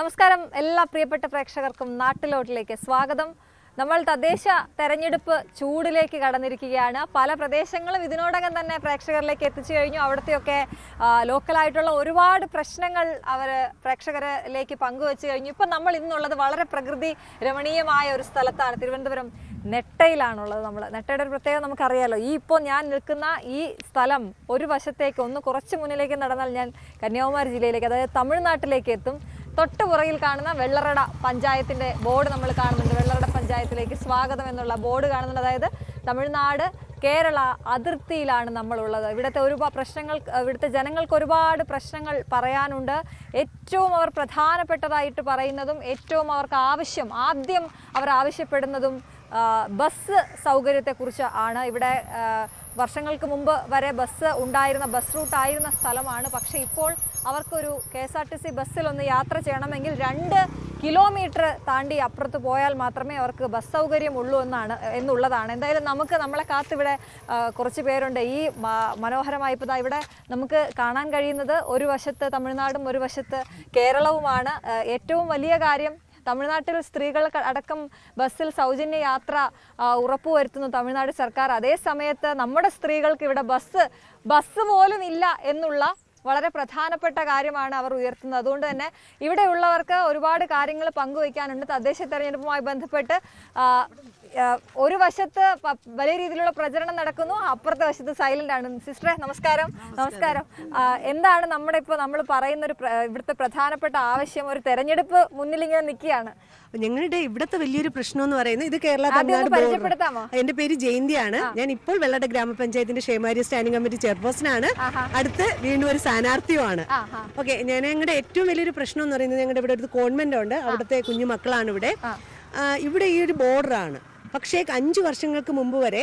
നമസ്കാരം എല്ലാ പ്രിയപ്പെട്ട പ്രേക്ഷകർക്കും നാട്ടിലോട്ടിലേക്ക് സ്വാഗതം. നമ്മൾ തദ്ദേശ തെരഞ്ഞെടുപ്പ് ചൂടിലേക്ക് കടന്നിരിക്കുകയാണ്. പല പ്രദേശങ്ങളും ഇതിനോടകം തന്നെ പ്രേക്ഷകരിലേക്ക് എത്തിച്ചു കഴിഞ്ഞു. അവിടുത്തെയൊക്കെ ലോക്കലായിട്ടുള്ള ഒരുപാട് പ്രശ്നങ്ങൾ അവർ പ്രേക്ഷകരിലേക്ക് പങ്കുവെച്ചു കഴിഞ്ഞു. ഇപ്പം നമ്മൾ ഇന്നുള്ളത് വളരെ പ്രകൃതി രമണീയമായ ഒരു സ്ഥലത്താണ്. തിരുവനന്തപുരം നെട്ടയിലാണുള്ളത്. നെട്ടയുടെ ഒരു പ്രത്യേകത നമുക്കറിയാലോ. ഇപ്പോൾ ഞാൻ നിൽക്കുന്ന ഈ സ്ഥലം ഒരു വശത്തേക്ക് ഒന്ന് കുറച്ച് മുന്നിലേക്ക് നടന്നാൽ ഞാൻ കന്യാകുമാരി ജില്ലയിലേക്ക്, അതായത് തമിഴ്നാട്ടിലേക്ക് എത്തും. തൊട്ട് പുറകിൽ കാണുന്ന വെള്ളറട പഞ്ചായത്തിൻ്റെ ബോർഡ് നമ്മൾ കാണുന്നുണ്ട്. വെള്ളറട പഞ്ചായത്തിലേക്ക് സ്വാഗതം എന്നുള്ള ബോർഡ് കാണുന്നുണ്ട്. അതായത് തമിഴ്നാട് കേരള അതിർത്തിയിലാണ് നമ്മളുള്ളത്. ഇവിടുത്തെ ഇവിടുത്തെ ജനങ്ങൾക്ക് ഒരുപാട് പ്രശ്നങ്ങൾ പറയാനുണ്ട്. ഏറ്റവും അവർ പ്രധാനപ്പെട്ടതായിട്ട് പറയുന്നതും ഏറ്റവും അവർക്ക് ആദ്യം അവർ ആവശ്യപ്പെടുന്നതും ബസ് സൗകര്യത്തെക്കുറിച്ച് ആണ്. ഇവിടെ വർഷങ്ങൾക്ക് മുമ്പ് വരെ ബസ് റൂട്ടായിരുന്ന സ്ഥലമാണ്. പക്ഷേ ഇപ്പോൾ അവർക്കൊരു KSRTC ബസ്സിലൊന്ന് യാത്ര ചെയ്യണമെങ്കിൽ 2 കിലോമീറ്റർ താണ്ടി അപ്പുറത്ത് പോയാൽ മാത്രമേ അവർക്ക് ബസ് സൗകര്യം ഉള്ളൂ എന്നുള്ളതാണ്. എന്തായാലും നമ്മളെ കാത്തിവിടെ കുറച്ച് പേരുണ്ട്. ഈ മനോഹരമായി ഇപ്പോൾ ഇവിടെ നമുക്ക് കാണാൻ കഴിയുന്നത് ഒരു വശത്ത് തമിഴ്നാടും ഒരു വശത്ത് കേരളവുമാണ്. ഏറ്റവും വലിയ കാര്യം, തമിഴ്നാട്ടിൽ സ്ത്രീകൾക്ക് അടക്കം ബസ്സിൽ സൗജന്യ യാത്ര ഉറപ്പുവരുത്തുന്നു തമിഴ്നാട് സർക്കാർ. അതേ സമയത്ത് നമ്മുടെ സ്ത്രീകൾക്ക് ഇവിടെ ബസ് പോലും ഇല്ല എന്നുള്ള വളരെ പ്രധാനപ്പെട്ട കാര്യമാണ് അവർ ഉയർത്തുന്നത്. അതുകൊണ്ട് തന്നെ ഇവിടെയുള്ളവർക്ക് ഒരുപാട് കാര്യങ്ങൾ പങ്കുവയ്ക്കാനുണ്ട്. തദ്ദേശ തെരഞ്ഞെടുപ്പുമായി ബന്ധപ്പെട്ട് ഒരു വശത്ത് വലിയ രീതിയിലുള്ള പ്രചരണം നടക്കുന്നു, അപ്പുറത്തെ വശത്ത് സൈലന്റ് ആണ്. സിസ്റ്ററെ നമസ്കാരം. എന്താണ് നമ്മൾ പറയുന്ന ഇവിടുത്തെ പ്രധാനപ്പെട്ട ആവശ്യം? ഒരു തെരഞ്ഞെടുപ്പ് മുന്നിലിങ്ങനെ നിൽക്കുകയാണ്. ഞങ്ങളുടെ ഇവിടുത്തെ വലിയൊരു പ്രശ്നം എന്ന് പറയുന്നത് ഇത് കേരള തമിഴ്നാട് പരിചയപ്പെടുത്താമോ? എന്റെ പേര് ജയന്തിയാണ്. ഞാൻ ഇപ്പോൾ വെള്ളട ഗ്രാമപഞ്ചായത്തിന്റെ ക്ഷേമാര്യ സ്റ്റാൻഡിംഗ് കമ്മിറ്റി ചെയർപേഴ്സൺ ആണ്. അടുത്ത് വീണ്ടും ഒരു സ്ഥാനാർത്ഥിയുമാണ്. ഓക്കെ, ഞങ്ങളുടെ ഏറ്റവും വലിയൊരു പ്രശ്നം എന്ന് പറയുന്നത് ഞങ്ങളുടെ ഇവിടെ ഒരു കോൺവെന്റ് ഉണ്ട്. അവിടുത്തെ കുഞ്ഞു മക്കളാണ് ഇവിടെ ഈ ഒരു ബോർഡറാണ്. പക്ഷേ 5 വർഷങ്ങൾക്ക് മുമ്പ് വരെ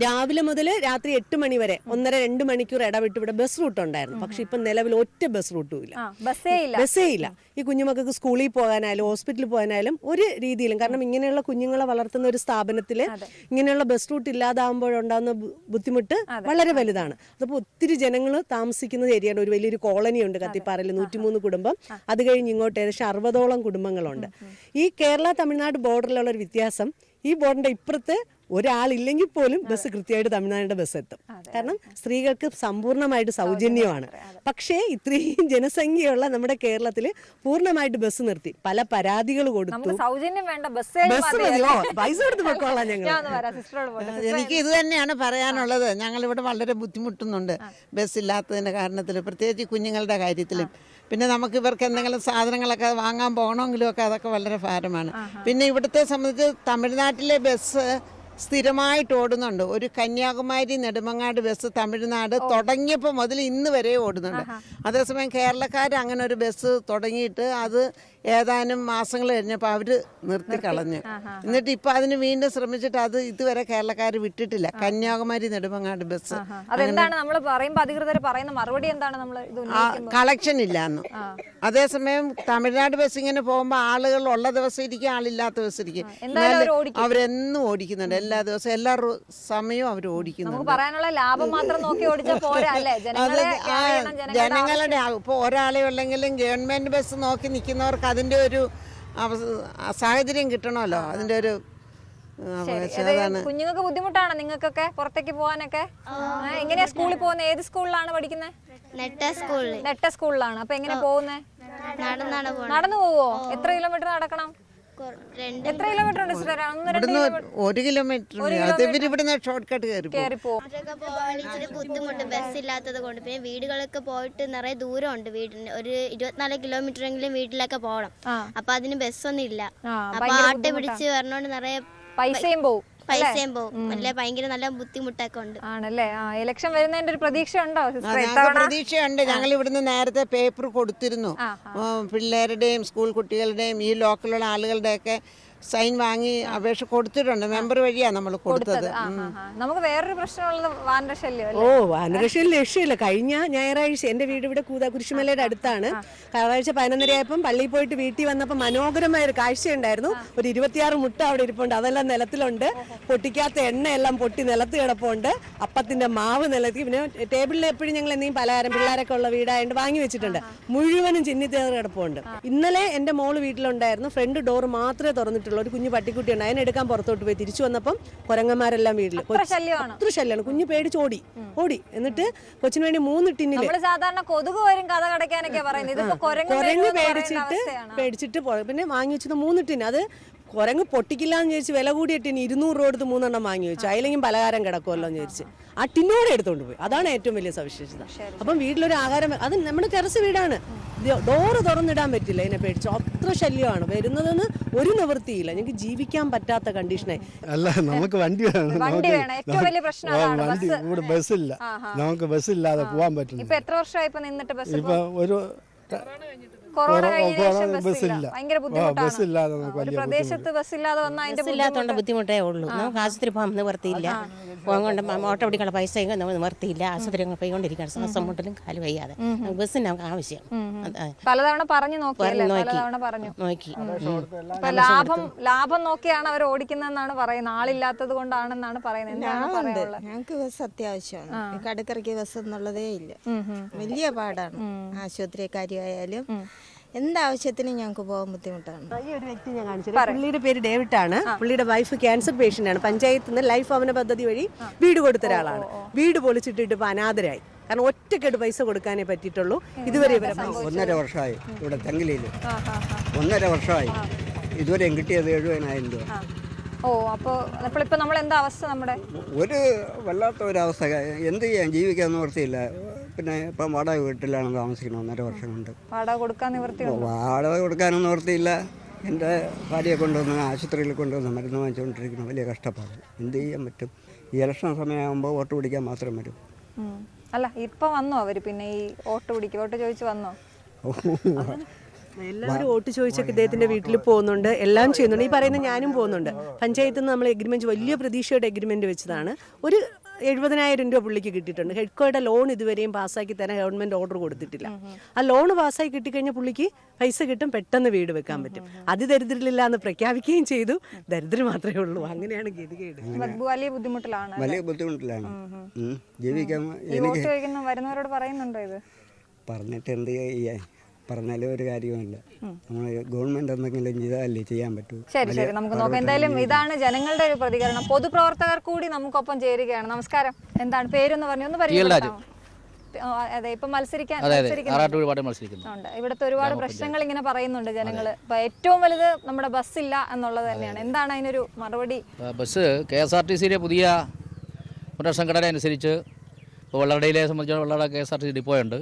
രാവിലെ മുതൽ രാത്രി 8 മണി വരെ 1.5-2 മണിക്കൂർ ഇടവിട്ട് ഇവിടെ ബസ് റൂട്ട് ഉണ്ടായിരുന്നു. പക്ഷെ ഇപ്പൊ നിലവിൽ ഒറ്റ ബസ് റൂട്ടും ഇല്ല, ബസ്സേ ഇല്ല. ഈ കുഞ്ഞുമക്കൾക്ക് സ്കൂളിൽ പോകാനായാലും ഹോസ്പിറ്റലിൽ പോകാനായാലും ഒരു രീതിയിലും, കാരണം ഇങ്ങനെയുള്ള കുഞ്ഞുങ്ങളെ വളർത്തുന്ന ഒരു സ്ഥാപനത്തില് ഇങ്ങനെയുള്ള ബസ് റൂട്ട് ഇല്ലാതാകുമ്പോഴുണ്ടാകുന്ന ബുദ്ധിമുട്ട് വളരെ വലുതാണ്. അതപ്പോൾ ഒത്തിരി ജനങ്ങൾ താമസിക്കുന്ന ഏരിയയാണ്. ഒരു വലിയൊരു കോളനി ഉണ്ട് കത്തിപ്പാറയിൽ, 103 കുടുംബം. അത് കഴിഞ്ഞ് ഇങ്ങോട്ട് ഏകദേശം 60ഓളം കുടുംബങ്ങളുണ്ട്. ഈ കേരള തമിഴ്നാട് ബോർഡറിലുള്ള ഒരു വ്യത്യാസം, ഈ ബോർഡിന്റെ ഇപ്പുറത്ത് ഒരാളില്ലെങ്കിൽ പോലും ബസ് കൃത്യമായിട്ട് തമിഴ്നാടിന്റെ ബസ് എത്തും. കാരണം സ്ത്രീകൾക്ക് സമ്പൂർണ്ണമായിട്ട് സൗജന്യമാണ്. പക്ഷേ ഇത്രയും ജനസംഖ്യയുള്ള നമ്മുടെ കേരളത്തിൽ പൂർണ്ണമായിട്ട് ബസ് നിർത്തി. പല പരാതികൾ കൊടുത്തു. പൈസ കൊടുത്ത് പൊക്കോളാം ഞങ്ങൾ. എനിക്ക് ഇത് തന്നെയാണ് പറയാനുള്ളത്. ഞങ്ങളിവിടെ വളരെ ബുദ്ധിമുട്ടുന്നുണ്ട് ബസ് ഇല്ലാത്തതിന്റെ കാരണത്തിൽ, പ്രത്യേകിച്ച് കുഞ്ഞുങ്ങളുടെ കാര്യത്തിലും. പിന്നെ നമുക്ക് ഇവർക്ക് എന്തെങ്കിലും സാധനങ്ങളൊക്കെ വാങ്ങാൻ പോകണമെങ്കിലും ഒക്കെ അതൊക്കെ വളരെ ഭാരമാണ്. പിന്നെ ഇവിടുത്തെ സംബന്ധിച്ച് തമിഴ്നാട്ടിലെ ബസ് സ്ഥിരമായിട്ട് ഓടുന്നുണ്ട്. ഒരു കന്യാകുമാരി നെടുമങ്ങാട് ബസ് തമിഴ്നാട് തുടങ്ങിയപ്പോൾ മുതൽ ഇന്ന് വരെ ഓടുന്നുണ്ട്. അതേസമയം കേരളക്കാർ അങ്ങനെ ഒരു ബസ് തുടങ്ങിയിട്ട് അത് ഏതാനും മാസങ്ങൾ കഴിഞ്ഞപ്പോൾ അവർ നിർത്തിക്കളഞ്ഞു. എന്നിട്ട് ഇപ്പൊ അതിന് വീണ്ടും ശ്രമിച്ചിട്ട് അത് ഇതുവരെ കേരളക്കാർ വിട്ടിട്ടില്ല, കന്യാകുമാരി നെടുമങ്ങാട് ബസ്. കളക്ഷൻ ഇല്ലാന്ന്. അതേസമയം തമിഴ്നാട് ബസ് ഇങ്ങനെ പോകുമ്പോൾ ആളുകൾ ഉള്ള ദിവസം ഇരിക്കും, ആളില്ലാത്ത ദിവസം ഇരിക്കും. അവരെന്നും ഓടിക്കുന്നുണ്ട്, എല്ലാ ദിവസവും എല്ലാ സമയവും അവർ ഓടിക്കുന്നുണ്ട്. ജനങ്ങളുടെ ഇപ്പൊ ഒരാളെ ഉള്ളെങ്കിലും ഗവൺമെന്റ് ബസ് നോക്കി നിൽക്കുന്നവർക്ക് അതിന്റെ ഒരു സാഹചര്യം കിട്ടണമല്ലോ. അതിന്റെ ഒരു കുഞ്ഞുങ്ങൾക്ക് ബുദ്ധിമുട്ടാണ്. നിങ്ങൾക്കൊക്കെ പുറത്തേക്ക് പോകാനൊക്കെ എങ്ങനെയാ സ്കൂളിൽ പോകുന്നത്? ഏത് സ്കൂളിലാണ് പഠിക്കുന്നത്? നെട്ട സ്കൂളിലാണ്. അപ്പൊ എങ്ങനെ പോകുന്നേ? നടന്നു പോവോ? എത്ര കിലോമീറ്റർ നടക്കണം? എത്ര കിലോമീറ്റർ ഉണ്ട്? 1 കിലോമീറ്റർ. ഇവിടുന്ന് ഷോർട്ട് കട്ട് കയറി പോകും. ബുദ്ധിമുട്ട് ബസ് ഇല്ലാത്തത് കൊണ്ട്. പിന്നെ വീടുകളൊക്കെ പോയിട്ട് നിറയെ ദൂരമുണ്ട്. വീടിന് ഒരു 24 കിലോമീറ്റർ എങ്കിലും വീട്ടിലൊക്കെ പോകണം. അപ്പൊ അതിന് ബസ്സൊന്നും ഇല്ല. അപ്പൊ ആട്ടെ പിടിച്ച് വരണോണ്ട് നിറയെ പൈസയും പോവും. ഭയങ്കര നല്ല ബുദ്ധിമുട്ടൊക്കെ ഉണ്ട്. ആണല്ലേ? ഇലക്ഷൻ വരുന്നതിന്റെ ഒരു പ്രതീക്ഷയുണ്ടോ? പ്രതീക്ഷയുണ്ട്. ഞങ്ങൾ ഇവിടുന്ന് നേരത്തെ പേപ്പർ കൊടുത്തിരുന്നു. പിള്ളേരുടെയും സ്കൂൾ കുട്ടികളുടെയും ഈ ലോക്കലുള്ള ആളുകളുടെയൊക്കെ സൈൻ വാങ്ങി അപേക്ഷ കൊടുത്തിട്ടുണ്ട്. മെമ്പർ വഴിയാണ് നമ്മൾ കൊടുത്തത്. നമുക്ക് വേറൊരു പ്രശ്നമുള്ളത് വാനരശല്യം. ഓ, വാനരശല്യം രക്ഷയില്ല. കഴിഞ്ഞ ഞായറാഴ്ച എൻ്റെ വീട് ഇവിടെ കുരിശുമലയുടെ അടുത്താണ്. ഞായറാഴ്ച 11:30 പള്ളിയിൽ പോയിട്ട് വീട്ടിൽ വന്നപ്പോൾ മനോഹരമായ ഒരു കാഴ്ചയുണ്ടായിരുന്നു. ഒരു 26 മുട്ട അവിടെ ഇരിപ്പുണ്ട്. അതെല്ലാം നിലത്തിലുണ്ട്. പൊട്ടിക്കാത്ത എണ്ണയെല്ലാം പൊട്ടി നിലത്ത് കിടപ്പുണ്ട്. അപ്പത്തിന്റെ മാവ് നിലത്തി. പിന്നെ ടേബിളിൽ എപ്പോഴും ഞങ്ങൾ എന്തെങ്കിലും പലഹാരം, പിള്ളേരൊക്കെ ഉള്ള വീടായതുകൊണ്ട് വാങ്ങി വെച്ചിട്ടുണ്ട്. മുഴുവനും ചിന്നിത്തേറി കിടപ്പുണ്ട്. ഇന്നലെ എൻ്റെ മോള് വീട്ടിലുണ്ടായിരുന്നു. ഫ്രണ്ട് ഡോർ മാത്രമേ തുറന്നിട്ടുള്ളൂ. ഒരു കുഞ്ഞു പട്ടിക്കുട്ടി ഉണ്ട്. അതിനെടുക്കാൻ പുറത്തോട്ട് പോയി. തിരിച്ചു വന്നപ്പം കുരങ്ങന്മാരെല്ലാം വീട്ടിൽ. ഒത്തിരി ശല്യമാണ്. കുഞ്ഞ് പേടിച്ച് ഓടി. എന്നിട്ട് കൊച്ചിന് വേണ്ടി 3 ടിന്നില് സാധാരണ കൊതുക് വരും കഥ കടക്കാനൊക്കെ പറയുന്നത്. കുരങ്ങ് പേടിച്ചിട്ട് പിന്നെ വാങ്ങി വെച്ചത് 3 ടിൻ. അത് കുരങ്ങ് പൊട്ടിക്കില്ല എന്ന് ചോദിച്ച് വില കൂടിയ ടിന് 200 രൂപ കൊടുത്ത് 3 എണ്ണം വാങ്ങി വെച്ചു. അതിലെങ്കിലും പലഹാരം കിടക്കുമല്ലോ എന്ന് ചോദിച്ച് ആ ടിന്നോടെ എടുത്തോണ്ട് പോയി. അതാണ് ഏറ്റവും വലിയ സവിശേഷത. അപ്പം വീട്ടിലൊരു ആഹാരം, അത് നമ്മുടെ ടെറസ് വീടാണ്. ഡോറ് തുറന്നിടാൻ പറ്റില്ല. ഇതിനെ പേടിച്ചു. അത്ര ശല്യമാണ്. വരുന്നതെന്ന് ഒരു നിവൃത്തിയില്ല. ഞങ്ങൾക്ക് ജീവിക്കാൻ പറ്റാത്ത കണ്ടീഷനായി. അല്ല, നമുക്ക് വണ്ടി വേണം. വണ്ടി ഇവിടെ ബസ്സില്ല. നമുക്ക് ബസ്സില്ലാതെ പോകാൻ പറ്റില്ല. ഇപ്പൊ എത്ര വർഷമായി നിന്നിട്ട് ബസ്? ഇപ്പൊ ഒരു ഭയങ്കര ബുദ്ധിമുട്ടാണ്. പ്രദേശത്ത് ബസ്സില്ലാതെ വന്നാൽ അതിന്റെ ബസ്സില്ലാത്തോണ്ട് ബുദ്ധിമുട്ടേ ഉള്ളൂ. നമുക്ക് ആശുപത്രി പോകാൻ നിവർത്തിയില്ല. പോകാൻ കൊണ്ട് ഓട്ടോ പിടിക്കാനുള്ള പൈസ നിവർത്തിയില്ല. ആശുപത്രി പോയിക്കൊണ്ടിരിക്കുകയാണ്. ശ്വാസം മുട്ടലും കാല് വയ്യാതെ. ബസ്സിന് നമുക്ക് ആവശ്യം. പലതവണ പറഞ്ഞു നോക്കി. ലാഭം നോക്കിയാണ് അവർ ഓടിക്കുന്നതെന്നാണ് പറയുന്നത്. ആളില്ലാത്തത് കൊണ്ടാണെന്നാണ് പറയുന്നത്. ഞങ്ങൾക്ക് ബസ് അത്യാവശ്യമാണ്. കടക്കരയ്ക്ക് ബസ് എന്നുള്ളതേ ഇല്ല. വലിയ പാടാണ്. ആശുപത്രി കാര്യമായാലും എന്താവശ്യത്തിനും ഞങ്ങൾക്ക് പോകാൻ ബുദ്ധിമുട്ടാണ്. ഈ ഒരു വ്യക്തി ഞാൻ കാണിച്ചത്, പുള്ളിയുടെ പേര് ഡേവിഡ് ആണ്. പുള്ളിയുടെ വൈഫ് ക്യാൻസർ പേഷ്യന്റ് ആണ്. പഞ്ചായത്തിൽ നിന്ന് ലൈഫ് ഭവന പദ്ധതി വഴി വീട് കൊടുത്ത ഒരാളാണ്. വീട് പൊളിച്ചിട്ടിട്ട് ഇപ്പൊ അനാഥരായി. കാരണം ഒറ്റക്കെട്ട് പൈസ കൊടുക്കാനേ പറ്റിയിട്ടുള്ളൂ. ഇതുവരെ 1.5 വർഷമായി ഇവിടെ തെങ്ങിലയിൽ. 1.5 വർഷമായി. ഇതുവരെ കിട്ടിയത് 70,000 രൂപ. അപ്പോൾ ഇപ്പൊ നമ്മൾ എന്താ അവസ്ഥ? നമ്മുടെ ഒരു വല്ലാത്ത ഒരവസ്ഥ. എന്ത് ചെയ്യാൻ, ജീവിക്കാൻ നിവൃത്തിയില്ല. പിന്നെ ഇപ്പം വാടക വീട്ടിലാണ് താമസിക്കുന്നത് 1.5 വർഷം കൊണ്ട്. വാടക കൊടുക്കാനും നിവൃത്തിയില്ല. എൻ്റെ ഭാര്യയെ കൊണ്ടുവന്ന് ആശുപത്രിയിൽ കൊണ്ടുവന്ന് മരുന്ന് വാങ്ങിച്ചുകൊണ്ടിരിക്കുന്ന വലിയ കഷ്ടപ്പാട്. എന്ത് ചെയ്യാൻ പറ്റും? ഈ ഇലക്ഷൻ സമയമാകുമ്പോൾ വോട്ട് പിടിക്കാൻ മാത്രം വരും. അല്ല, ഇപ്പൊ വന്നോ അവര്? പിന്നെ ഈ വോട്ട് ചോദിച്ചു വന്നോ? എല്ലാവരും വോട്ട് ചോദിച്ചൊക്കെ ഇദ്ദേഹത്തിന്റെ വീട്ടിൽ പോകുന്നുണ്ട്. എല്ലാം ചെയ്യുന്നുണ്ട്. ഈ പറയുന്ന ഞാനും പോകുന്നുണ്ട്. പഞ്ചായത്തിൽ നിന്ന് നമ്മൾ എഗ്രിമെന്റ്, വലിയ പ്രതീക്ഷയുടെ എഗ്രിമെന്റ് വെച്ചതാണ്. ഒരു 70,000 രൂപ പുള്ളിക്ക് കിട്ടിയിട്ടുണ്ട്. ഹെഡ്കോയുടെ ലോൺ ഇതുവരെയും പാസ്സാക്കി തരാൻ ഗവൺമെന്റ് ഓർഡർ കൊടുത്തിട്ടില്ല. ആ ലോൺ പാസ്സായി കിട്ടിക്കഴിഞ്ഞാൽ പുള്ളിക്ക് പൈസ കിട്ടും, പെട്ടെന്ന് വീട് വെക്കാൻ പറ്റും. അതിദരിദ്രരില്ല എന്ന് പ്രഖ്യാപിക്കുകയും ചെയ്തു. ദരിദ്രം മാത്രമേ ഉള്ളൂ. അങ്ങനെയാണ് ഗതികേട്. വലിയ ബുദ്ധിമുട്ടിലാണ് ജീവിക്കാൻ. വരുന്നവരോട് പറയുന്നുണ്ടോ ഇത്? പറഞ്ഞിട്ട് എന്ത് ചെയ്യാൻ? പറഞ്ഞാലും ഒരു കാര്യവുമില്ല. നമ്മൾ ഗവൺമെന്റ് എന്തെങ്കിലും ചെയ്താലേ ചെയ്യാൻ പറ്റൂ. ശരി, നമുക്ക് നോക്കാം. എന്തായാലും ഇതാണ് ജനങ്ങളുടെ ഒരു പ്രതികരണം. പൊതുപ്രവർത്തകർ കൂടി നമുക്കൊപ്പം ചേരുകയാണ്. നമസ്കാരം. എന്താണ് പേരെന്ന് പറഞ്ഞു? ഒന്ന് പരിചയപ്പെടുത്താമോ? അതെ, ഇപ്പൊ മത്സരിക്കുന്നുണ്ട്. ഇവിടുത്തെ ഒരുപാട് പ്രശ്നങ്ങൾ ഇങ്ങനെ പറയുന്നുണ്ട് ജനങ്ങള്. ഇപ്പൊ ഏറ്റവും വലുത് നമ്മുടെ ബസ്സില്ല എന്നുള്ളത് തന്നെയാണ്. എന്താണ് അതിനൊരു മറുപടി? ബസ് KSRTCയിലെ പുതിയ പുനർസംഘടന അനുസരിച്ച് വെള്ളടയിലെ സംബന്ധിച്ച് വെള്ളട KSRTC ഡിപ്പോയുണ്ട്.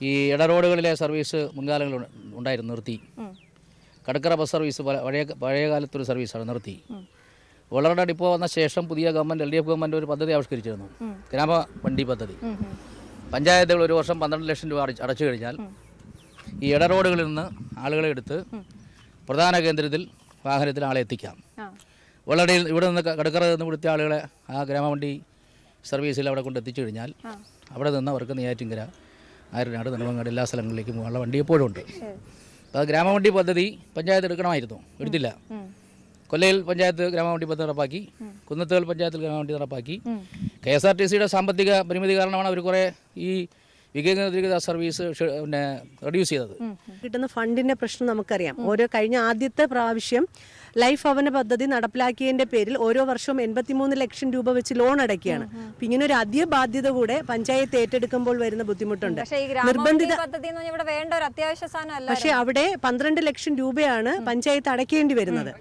ഈ ഇടറോഡുകളിലെ സർവീസ് മുൻകാലങ്ങളിൽ ഉണ്ടായിരുന്നു, നിർത്തി. കടക്കര ബസ് സർവീസ് പഴയ കാലത്തൊരു സർവീസാണ്, നിർത്തി. വെള്ളറട ഡിപ്പോ വന്ന ശേഷം പുതിയ ഗവൺമെൻറ്, LDF ഗവൺമെൻറ് ഒരു പദ്ധതി ആവിഷ്കരിച്ചിരുന്നു, ഗ്രാമ വണ്ടി പദ്ധതി. പഞ്ചായത്തുകൾ 1 വർഷം 12 ലക്ഷം രൂപ അടച്ചു കഴിഞ്ഞാൽ ഈ ഇടറോഡുകളിൽ നിന്ന് ആളുകളെ എടുത്ത് പ്രധാന കേന്ദ്രത്തിൽ വാഹനത്തിൽ ആളെ എത്തിക്കാം. വെള്ളടയിൽ ഇവിടെ നിന്ന് കടക്കര നിന്ന് ഇവിടുത്തെ ആളുകളെ ആ ഗ്രാമവണ്ടി സർവീസിൽ അവിടെ കൊണ്ട് എത്തിച്ചു കഴിഞ്ഞാൽ അവിടെ നിന്ന് അവർക്ക് നെയ്യാറ്റിൻകര, ആയിരനാട്, നെടുമങ്ങാട് എല്ലാ സ്ഥലങ്ങളിലേക്കും പോകാനുള്ള വണ്ടി എപ്പോഴും ഉണ്ട്. അപ്പോൾ അത് ഗ്രാമവണ്ടി പദ്ധതി പഞ്ചായത്ത് എടുക്കണമായിരുന്നു, എടുത്തില്ല. കൊല്ലയിൽ പഞ്ചായത്ത് ഗ്രാമവണ്ടി പദ്ധതി നടപ്പാക്കി, കുന്നത്തുകൽ പഞ്ചായത്തിൽ ഗ്രാമവണ്ടി നടപ്പാക്കി. KSRTCയുടെ സാമ്പത്തിക പരിമിതി കാരണമാണ് അവർ കുറേ ഈ വികേന്ദ്രീകൃത സർവീസ് പിന്നെ റെഡ്യൂസ് ചെയ്തത്. കിട്ടുന്ന ഫണ്ടിന്റെ പ്രശ്നം നമുക്കറിയാം. കഴിഞ്ഞ ആദ്യത്തെ പ്രാവശ്യം ലൈഫ് ഭവന പദ്ധതി നടപ്പിലാക്കിയതിന്റെ പേരിൽ ഓരോ വർഷവും 83 ലക്ഷം രൂപ വെച്ച് ലോൺ അടയ്ക്കുകയാണ്. അപ്പൊ ഇങ്ങനെ ഒരു അധിക ബാധ്യത കൂടെ പഞ്ചായത്ത് ഏറ്റെടുക്കുമ്പോൾ വരുന്ന ബുദ്ധിമുട്ടുണ്ട്. നിർബന്ധിത പക്ഷെ അവിടെ 12 ലക്ഷം രൂപയാണ് പഞ്ചായത്ത് അടയ്ക്കേണ്ടി വരുന്നത്.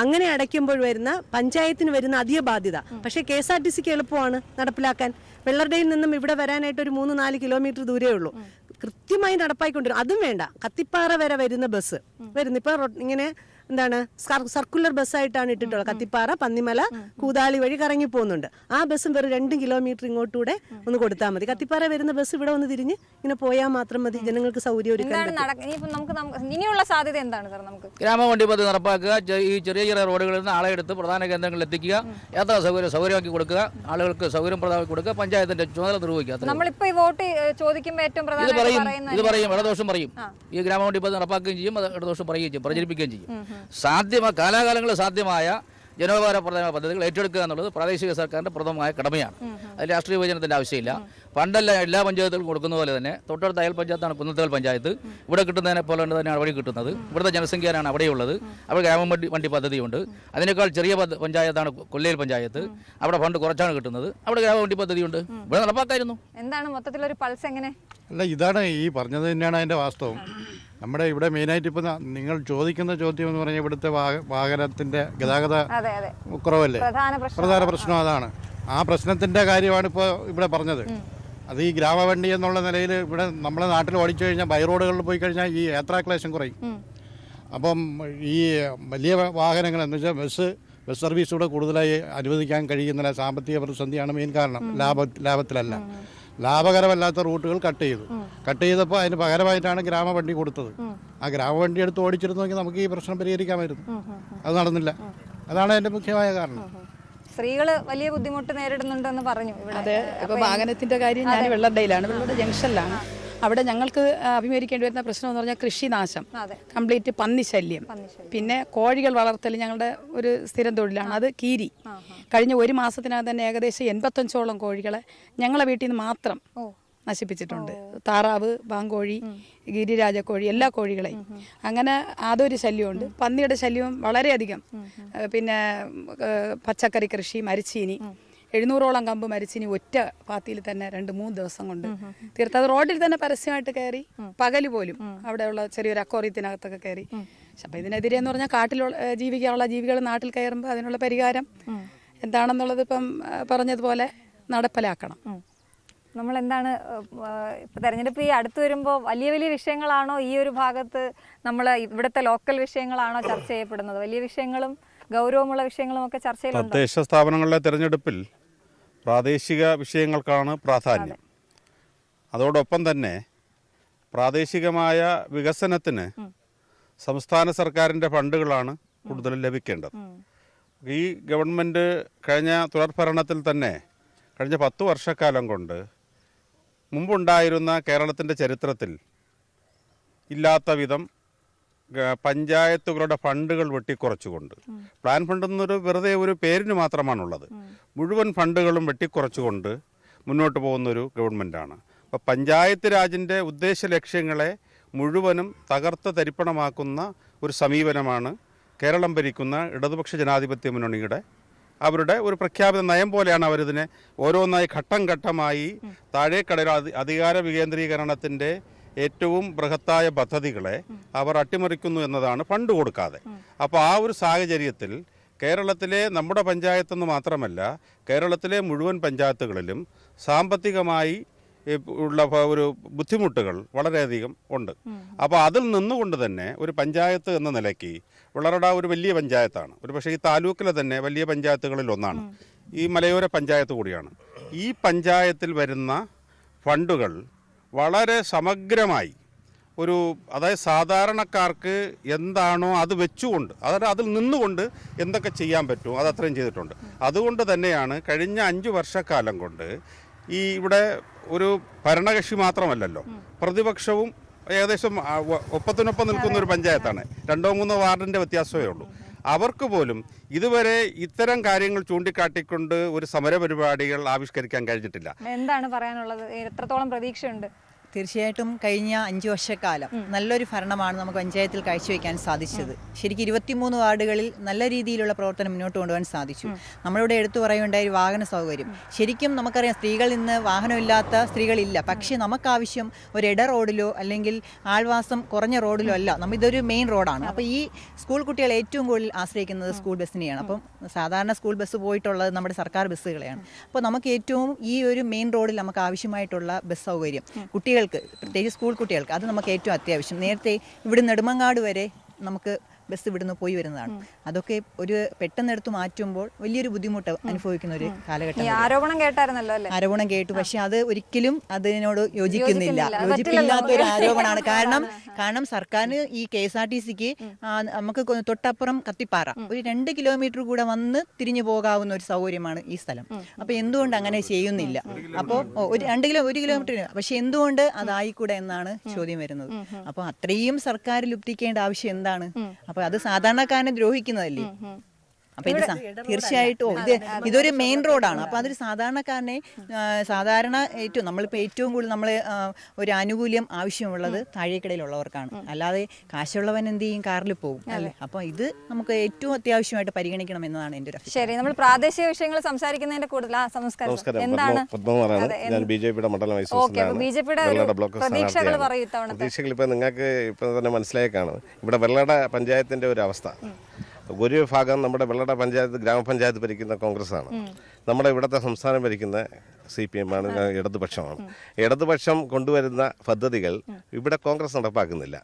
അങ്ങനെ അടയ്ക്കുമ്പോൾ വരുന്ന പഞ്ചായത്തിന് വരുന്ന അധിക ബാധ്യത. പക്ഷേ KSRTCക്ക് എളുപ്പമാണ് നടപ്പിലാക്കാൻ. വെള്ളറടയിൽ നിന്നും ഇവിടെ വരാനായിട്ട് ഒരു 3-4 കിലോമീറ്റർ ദൂരേ ഉള്ളൂ. കൃത്യമായി നടപ്പായിക്കൊണ്ടിരും. അതും വേണ്ട, കത്തിപ്പാറ വരെ വരുന്ന ബസ് വരുന്നു. ഇപ്പൊ ഇങ്ങനെ എന്താണ് സർക്കുലർ ബസ്സായിട്ടാണ് ഇട്ടിട്ടുള്ളത്. കത്തിപ്പാറ, പന്നിമല, കൂതാളി വഴി കറങ്ങി പോകുന്നുണ്ട്. ആ ബസ്സും വെറും 2 കിലോമീറ്റർ ഇങ്ങോട്ടൂടെ ഒന്ന് കൊടുത്താൽ മതി. കത്തിപ്പാറ വരുന്ന ബസ് ഇവിടെ ഒന്ന് തിരിഞ്ഞ് ഇങ്ങനെ പോയാൽ മാത്രം മതി. ജനങ്ങൾക്ക് സൗകര്യം ഒരുക്കാൻ. ഇനിയുള്ള സാധ്യത എന്താണ് സാർ? നമുക്ക് ഗ്രാമവണ്ടി പദ്ധതി നടപ്പാക്കുക, ഈ ചെറിയ ചെറിയ റോഡുകളിൽ നിന്ന് ആളെ എടുത്ത് പ്രധാന കേന്ദ്രങ്ങളിൽ എത്തിക്കുക, യാത്രാ സൗകര്യമാക്കി കൊടുക്കുക, ആളുകൾക്ക് സൗകര്യം പ്രദാക്കി കൊടുക്കുക, പഞ്ചായത്തിന്റെ ചുമതല നിർവഹിക്കുക. നമ്മളിപ്പോ ഈ വോട്ട് ചോദിക്കുമ്പോൾ ഏറ്റവും ഇത് പറയും ഇടദോഷം പറയും. ഈ ഗ്രാമവണ്ടി പദ്ധതി നടപ്പാക്കുകയും ചെയ്യും, ഇടദോഷം പറയുകയും ചെയ്യും, പ്രചരിപ്പിക്കുകയും ചെയ്യും. കാലാകാലങ്ങളിൽ സാധ്യമായ ജനോപകാര പദ്ധതികൾ ഏറ്റെടുക്കുക എന്നുള്ളത് പ്രാദേശിക സർക്കാരിന്റെ പ്രഥമമായ കടമയാണ്. അതിൽ രാഷ്ട്രീയ വിഭജനത്തിന്റെ ആവശ്യമില്ല. പണ്ടല്ല എല്ലാ പഞ്ചായത്തുകളും കൊടുക്കുന്ന പോലെ തന്നെ തൊട്ടടുത്ത അയൽ പഞ്ചായത്താണ് കുന്നത്തൽ പഞ്ചായത്ത്. ഇവിടെ കിട്ടുന്നതിനെ പോലെ തന്നെയാണ് അവിടെ കിട്ടുന്നത്. ഇവിടുത്തെ ജനസംഖ്യയാണ് അവിടെയുള്ളത്. അവിടെ ഗ്രാമവണ്ടി പദ്ധതിയുണ്ട്. അതിനേക്കാൾ ചെറിയ പഞ്ചായത്താണ് കൊല്ലയിൽ പഞ്ചായത്ത്. അവിടെ ഫണ്ട് കുറച്ചാണ് കിട്ടുന്നത്. അവിടെ ഗ്രാമവണ്ടി പദ്ധതിയുണ്ട്. ഇവിടെ നടപ്പാക്കായിരുന്നു. എന്താണ് മൊത്തത്തിലൊരു പൾസ് എങ്ങനെ? അല്ല, ഇതാണ് ഈ പറഞ്ഞത് തന്നെയാണ് അതിൻ്റെ വാസ്തവം. നമ്മുടെ ഇവിടെ മെയിനായിട്ട് ഇപ്പം നിങ്ങൾ ചോദിക്കുന്ന ചോദ്യം എന്ന് പറഞ്ഞാൽ ഇവിടുത്തെ വാഹനത്തിൻ്റെ ഗതാഗത കുറവല്ലേ, പ്രധാന പ്രശ്നം അതാണ്. ആ പ്രശ്നത്തിൻ്റെ കാര്യമാണ് ഇപ്പോൾ ഇവിടെ പറഞ്ഞത്. അത് ഈ ഗ്രാമവണ്ടി എന്നുള്ള നിലയിൽ ഇവിടെ നമ്മളെ നാട്ടിൽ ഓടിച്ചു കഴിഞ്ഞാൽ ബൈ റോഡുകളിൽ പോയി കഴിഞ്ഞാൽ ഈ യാത്രാക്ലേശം കുറയും. അപ്പം ഈ വലിയ വാഹനങ്ങൾ എന്ന് വെച്ചാൽ ബസ് സർവീസ് കൂടെ കൂടുതലായി അനുവദിക്കാൻ കഴിയുന്നില്ല. സാമ്പത്തിക പ്രതിസന്ധിയാണ് മെയിൻ കാരണം, ലാഭത്തിലല്ല. ലാഭകരമല്ലാത്ത റൂട്ടുകൾ കട്ട് ചെയ്തപ്പോൾ അതിന് പകരമായിട്ടാണ് ഗ്രാമവണ്ടി കൊടുത്തത്. ആ ഗ്രാമവണ്ടി എടുത്ത് ഓടിച്ചിരുന്നെങ്കിൽ നമുക്ക് ഈ പ്രശ്നം പരിഹരിക്കാമായിരുന്നു. അത് നടന്നില്ല. അതാണ് അതിൻ്റെ മുഖ്യമായ കാരണം. സ്ത്രീകള് വലിയ ബുദ്ധിമുട്ട് നേരിടുന്നുണ്ടെന്ന് പറഞ്ഞു. അതെ, ഇപ്പോൾ വാഹനത്തിന്റെ കാര്യം ഞാൻ വെള്ളടയിലാണ്, വെള്ളട ജംഗ്ഷനിലാണ്. അവിടെ ഞങ്ങൾക്ക് അഭിമുഖീകരിക്കേണ്ടി വരുന്ന പ്രശ്നം എന്ന് പറഞ്ഞാൽ കൃഷിനാശം, കംപ്ലീറ്റ് പന്നിശല്യം, പിന്നെ കോഴികൾ വളർത്തൽ ഞങ്ങളുടെ ഒരു സ്ഥിരം തൊഴിലാണ്. അത് കീരി. കഴിഞ്ഞ ഒരു മാസത്തിനകത്ത് തന്നെ ഏകദേശം 85ഓളം കോഴികളെ ഞങ്ങളെ വീട്ടിൽ നിന്ന് മാത്രം നശിപ്പിച്ചിട്ടുണ്ട്. താറാവ്, പാങ്കോഴി, ഗിരിരാജക്കോഴി, എല്ലാ കോഴികളെയും. അങ്ങനെ അതൊരു ശല്യമുണ്ട്. പന്നിയുടെ ശല്യവും വളരെയധികം. പിന്നെ പച്ചക്കറി കൃഷി, മരിച്ചീനി, 700ഓളം കമ്പ് മരിച്ചിനി ഒറ്റ പാത്തിയിൽ തന്നെ 2-3 ദിവസം കൊണ്ട് തീർത്ത്. അത് റോഡിൽ തന്നെ പരസ്യമായിട്ട് കയറി, പകല് പോലും അവിടെയുള്ള ചെറിയൊരു അക്വാറിയത്തിനകത്തൊക്കെ കയറി. അപ്പം ഇതിനെതിരെ എന്ന് പറഞ്ഞാൽ കാട്ടിലുള്ള ജീവിക്കാനുള്ള ജീവികൾ നാട്ടിൽ കയറുമ്പോൾ അതിനുള്ള പരിഹാരം എന്താണെന്നുള്ളത് ഇപ്പം പറഞ്ഞതുപോലെ നടപ്പിലാക്കണം. നമ്മളെന്താണ് ഇപ്പം തെരഞ്ഞെടുപ്പ് ഈ അടുത്ത് വരുമ്പോൾ വലിയ വലിയ വിഷയങ്ങളാണോ ഈ ഒരു ഭാഗത്ത് നമ്മൾ ഇവിടുത്തെ ലോക്കൽ വിഷയങ്ങളാണോ ചർച്ച ചെയ്യപ്പെടുന്നത്? വലിയ വിഷയങ്ങളും ഗൗരവമുള്ള വിഷയങ്ങളും ഒക്കെ ചർച്ചയിലുണ്ട്. തദ്ദേശ സ്ഥാപനങ്ങളിലെ തെരഞ്ഞെടുപ്പിൽ പ്രാദേശിക വിഷയങ്ങൾക്കാണ് പ്രാധാന്യം. അതോടൊപ്പം തന്നെ പ്രാദേശികമായ വികസനത്തിന് സംസ്ഥാന സർക്കാരിൻ്റെ ഫണ്ടുകളാണ് കൂടുതലും ലഭിക്കേണ്ടത്. ഈ ഗവൺമെൻറ് കഴിഞ്ഞ തുടർഭരണത്തിൽ തന്നെ കഴിഞ്ഞ 10 വർഷക്കാലം കൊണ്ട് മുമ്പുണ്ടായിരുന്ന കേരളത്തിൻ്റെ ചരിത്രത്തിൽ ഇല്ലാത്ത വിധം പഞ്ചായത്തുകളുടെ ഫണ്ടുകൾ വെട്ടിക്കുറച്ചുകൊണ്ട്, പ്ലാൻ ഫണ്ട് എന്നൊരു വെറുതെ ഒരു പേരിന് മാത്രമാണുള്ളത്, മുഴുവൻ ഫണ്ടുകളും വെട്ടിക്കുറച്ചുകൊണ്ട് മുന്നോട്ട് പോകുന്നൊരു ഗവൺമെൻറ്റാണ്. അപ്പോൾ പഞ്ചായത്ത് രാജിൻ്റെ ഉദ്ദേശ ലക്ഷ്യങ്ങളെ മുഴുവനും തകർത്ത് തരിപ്പണമാക്കുന്ന ഒരു സമീപനമാണ് കേരളം ഭരിക്കുന്ന ഇടതുപക്ഷ ജനാധിപത്യ മുന്നണിയുടെ അവരുടെ ഒരു പ്രഖ്യാപിത നയം പോലെയാണ് അവരിതിനെ ഓരോന്നായി ഘട്ടം ഘട്ടമായി താഴേക്കടയിൽ അധികാര വികേന്ദ്രീകരണത്തിൻ്റെ ഏറ്റവും ബൃഹത്തായ പദ്ധതികളെ അവർ അട്ടിമറിക്കുന്നു എന്നതാണ്, ഫണ്ട് കൊടുക്കാതെ. അപ്പോൾ ആ ഒരു സാഹചര്യത്തിൽ കേരളത്തിലെ നമ്മുടെ പഞ്ചായത്തെന്ന് മാത്രമല്ല കേരളത്തിലെ മുഴുവൻ പഞ്ചായത്തുകളിലും സാമ്പത്തികമായി ഉള്ള ഒരു ബുദ്ധിമുട്ടുകൾ വളരെയധികം ഉണ്ട്. അപ്പോൾ അതിൽ നിന്നുകൊണ്ട് തന്നെ ഒരു പഞ്ചായത്ത് എന്ന നിലയ്ക്ക് വളറട ഒരു വലിയ പഞ്ചായത്താണ്. ഒരു പക്ഷേ ഈ താലൂക്കിലെ തന്നെ വലിയ പഞ്ചായത്തുകളിൽ ഒന്നാണ്. ഈ മലയോര പഞ്ചായത്ത് കൂടിയാണ്. ഈ പഞ്ചായത്തിൽ വരുന്ന ഫണ്ടുകൾ വളരെ സമഗ്രമായി അതായത് സാധാരണക്കാർക്ക് എന്താണോ അത് വെച്ചുകൊണ്ട്, അതായത് അതിൽ നിന്നുകൊണ്ട് എന്തൊക്കെ ചെയ്യാൻ പറ്റുമോ അത് അത്രയും ചെയ്തിട്ടുണ്ട്. അതുകൊണ്ട് തന്നെയാണ് കഴിഞ്ഞ 5 വർഷക്കാലം കൊണ്ട് ഈ ഇവിടെ ഒരു ഭരണകക്ഷി മാത്രമല്ലല്ലോ, പ്രതിപക്ഷവും ഏകദേശം ഒപ്പത്തിനൊപ്പം നിൽക്കുന്ന ഒരു പഞ്ചായത്താണ്. 2-3 വാർഡിൻ്റെ വ്യത്യാസമേ ഉള്ളൂ. അവർക്ക് പോലും ഇതുവരെ ഇത്തരം കാര്യങ്ങൾ ചൂണ്ടിക്കാട്ടിക്കൊണ്ട് ഒരു സമരപരിപാടികൾ ആവിഷ്കരിക്കാൻ കഴിഞ്ഞിട്ടില്ല. എന്താണ് പറയാനുള്ളത്? എത്രത്തോളം പ്രതീക്ഷയുണ്ട്? തീർച്ചയായിട്ടും കഴിഞ്ഞ 5 വർഷക്കാലം നല്ലൊരു ഭരണമാണ് നമുക്ക് പഞ്ചായത്തിൽ കാഴ്ചവെക്കാൻ സാധിച്ചത്. ശരിക്കും 23 വാർഡുകളിൽ നല്ല രീതിയിലുള്ള പ്രവർത്തനം മുന്നോട്ട് കൊണ്ടുപോകാൻ സാധിച്ചു. നമ്മളിവിടെ എടുത്തു പറയുണ്ടായ വാഹന സൗകര്യം, ശരിക്കും നമുക്കറിയാം സ്ത്രീകൾ ഇന്ന് വാഹനമില്ലാത്ത സ്ത്രീകളില്ല. പക്ഷേ നമുക്കാവശ്യം ഒരു ഇട റോഡിലോ അല്ലെങ്കിൽ ആൾവാസം കുറഞ്ഞ റോഡിലോ അല്ല, ഇതൊരു മെയിൻ റോഡാണ്. അപ്പോൾ ഈ സ്കൂൾ കുട്ടികൾ ഏറ്റവും കൂടുതൽ ആശ്രയിക്കുന്നത് സ്കൂൾ ബസ്സിനെയാണ്. അപ്പം സാധാരണ സ്കൂൾ ബസ് പോയിട്ടുള്ളത് നമ്മുടെ സർക്കാർ ബസ്സുകളെയാണ്. അപ്പോൾ നമുക്ക് ഏറ്റവും ഈ ഒരു മെയിൻ റോഡിൽ നമുക്ക് ആവശ്യമായിട്ടുള്ള ബസ് സൗകര്യം കുട്ടികൾക്ക്, പ്രത്യേകിച്ച് സ്കൂൾ കുട്ടികൾക്ക്, അത് നമുക്ക് ഏറ്റവും അത്യാവശ്യം. നേരത്തെ ഇവിടെ നെടുമങ്ങാട് വരെ നമുക്ക് ബസ് ഇവിടുന്ന് പോയി വരുന്നതാണ്. അതൊക്കെ ഒരു പെട്ടെന്ന് എടുത്ത് മാറ്റുമ്പോൾ വലിയൊരു ബുദ്ധിമുട്ട് അനുഭവിക്കുന്ന ഒരു കാലഘട്ടം. ആരോപണം കേട്ടായിരുന്നല്ലോ അല്ലേ? ആരോപണം കേട്ടു, പക്ഷെ അത് ഒരിക്കലും അതിനോട് യോജിക്കുന്നില്ല. യോജിപ്പില്ലാത്ത ഒരു ആരോപണമാണ്. കാരണം സർക്കാരിന് ഈ KSRTCക്ക് നമുക്ക് തൊട്ടപ്പുറം കത്തിപ്പാറ ഒരു 2 കിലോമീറ്റർ കൂടെ വന്ന് തിരിഞ്ഞു പോകാവുന്ന ഒരു സൗകര്യമാണ് ഈ സ്ഥലം. അപ്പൊ എന്തുകൊണ്ട് അങ്ങനെ ചെയ്യുന്നില്ല? അപ്പോൾ ഒരു 1 കിലോമീറ്റർ, പക്ഷെ എന്തുകൊണ്ട് അതായിക്കൂടെ എന്നാണ് ചോദ്യം വരുന്നത്. അപ്പൊ അത്രയും സർക്കാർ ലുപ്തിക്കേണ്ട ആവശ്യം എന്താണ്? അപ്പൊ അത് സാധാരണക്കാരനെ ദ്രോഹിക്കുന്നതല്ലേ? അപ്പൊ ഇത് തീർച്ചയായിട്ടും ഇതൊരു മെയിൻ റോഡാണ്. അപ്പൊ അതൊരു സാധാരണക്കാരനെ നമ്മളിപ്പോൾ ഏറ്റവും കൂടുതൽ നമ്മൾ ഒരു ആനുകൂല്യം ആവശ്യമുള്ളത് താഴേക്കിടയിലുള്ളവർക്കാണ്. അല്ലാതെ കാശുള്ളവൻ എന്ത് ചെയ്യും? കാറിൽ പോകും അല്ലേ? അപ്പൊ ഇത് നമുക്ക് ഏറ്റവും അത്യാവശ്യമായിട്ട് പരിഗണിക്കണം എന്നതാണ് എൻ്റെ ഒരു അഭിപ്രായം. ശരി, നമ്മൾ പ്രാദേശിക വിഷയങ്ങൾ സംസാരിക്കുന്നതിന്റെ കൂടുതൽ എന്താണ് ബിജെപിയുടെ മണ്ഡലം വൈസ് പ്രതീക്ഷകൾ പറയൂ. പ്രതീക്ഷകൾ ഇപ്പൊ നിങ്ങൾക്ക് ഇപ്പൊ തന്നെ മനസ്സിലാക്കാണ് ഇവിടെ വെള്ളട പഞ്ചായത്തിന്റെ ഒരു അവസ്ഥ. ഒരു ഭാഗം നമ്മുടെ വെള്ളട പഞ്ചായത്ത് ഗ്രാമപഞ്ചായത്ത് ഭരിക്കുന്ന കോൺഗ്രസ്സാണ്. നമ്മുടെ ഇവിടുത്തെ സംസ്ഥാനം ഭരിക്കുന്ന CPM ആണ്, ഇടതുപക്ഷമാണ്. ഇടതുപക്ഷം കൊണ്ടുവരുന്ന പദ്ധതികൾ ഇവിടെ കോൺഗ്രസ് നടപ്പാക്കുന്നില്ല.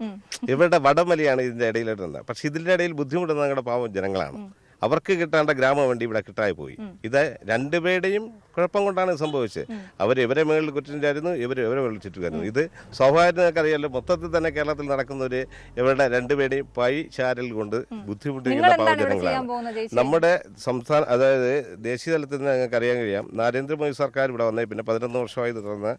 ഇവരുടെ വടംവലിയാണ് ഇതിൻ്റെ ഇടയിലിടുന്നത്. പക്ഷെ ഇതിൻ്റെ ഇടയിൽ ബുദ്ധിമുട്ടുന്ന ഞങ്ങളുടെ പാവം ജനങ്ങളാണ്. അവർക്ക് കിട്ടേണ്ട ഗ്രാമവണ്ടി ഇവിടെ കിട്ടായി പോയി. ഇത് രണ്ടുപേരുടെയും കുഴപ്പം കൊണ്ടാണ് സംഭവിച്ചത്. ഇവരെ മേളിൽ കുറ്റിച്ചായിരുന്നു, ഇവരെ മേളിൽ ചുറ്റുമായിരുന്നു. ഇത് സ്വാഭാവികം നിങ്ങൾക്കറിയാമല്ലോ, മൊത്തത്തിൽ തന്നെ കേരളത്തിൽ നടക്കുന്ന ഇവരുടെ രണ്ടുപേരുടെയും ചാരൽ കൊണ്ട് ബുദ്ധിമുട്ടിക്കുന്ന പാവ ജനങ്ങളാണ്. നമ്മുടെ സംസ്ഥാന, അതായത് ദേശീയ തലത്തിൽ നിന്ന് ഞങ്ങൾക്ക് അറിയാൻ കഴിയാം, നരേന്ദ്രമോദി സർക്കാർ ഇവിടെ വന്നേ പിന്നെ 11 വർഷമായി തുടർന്ന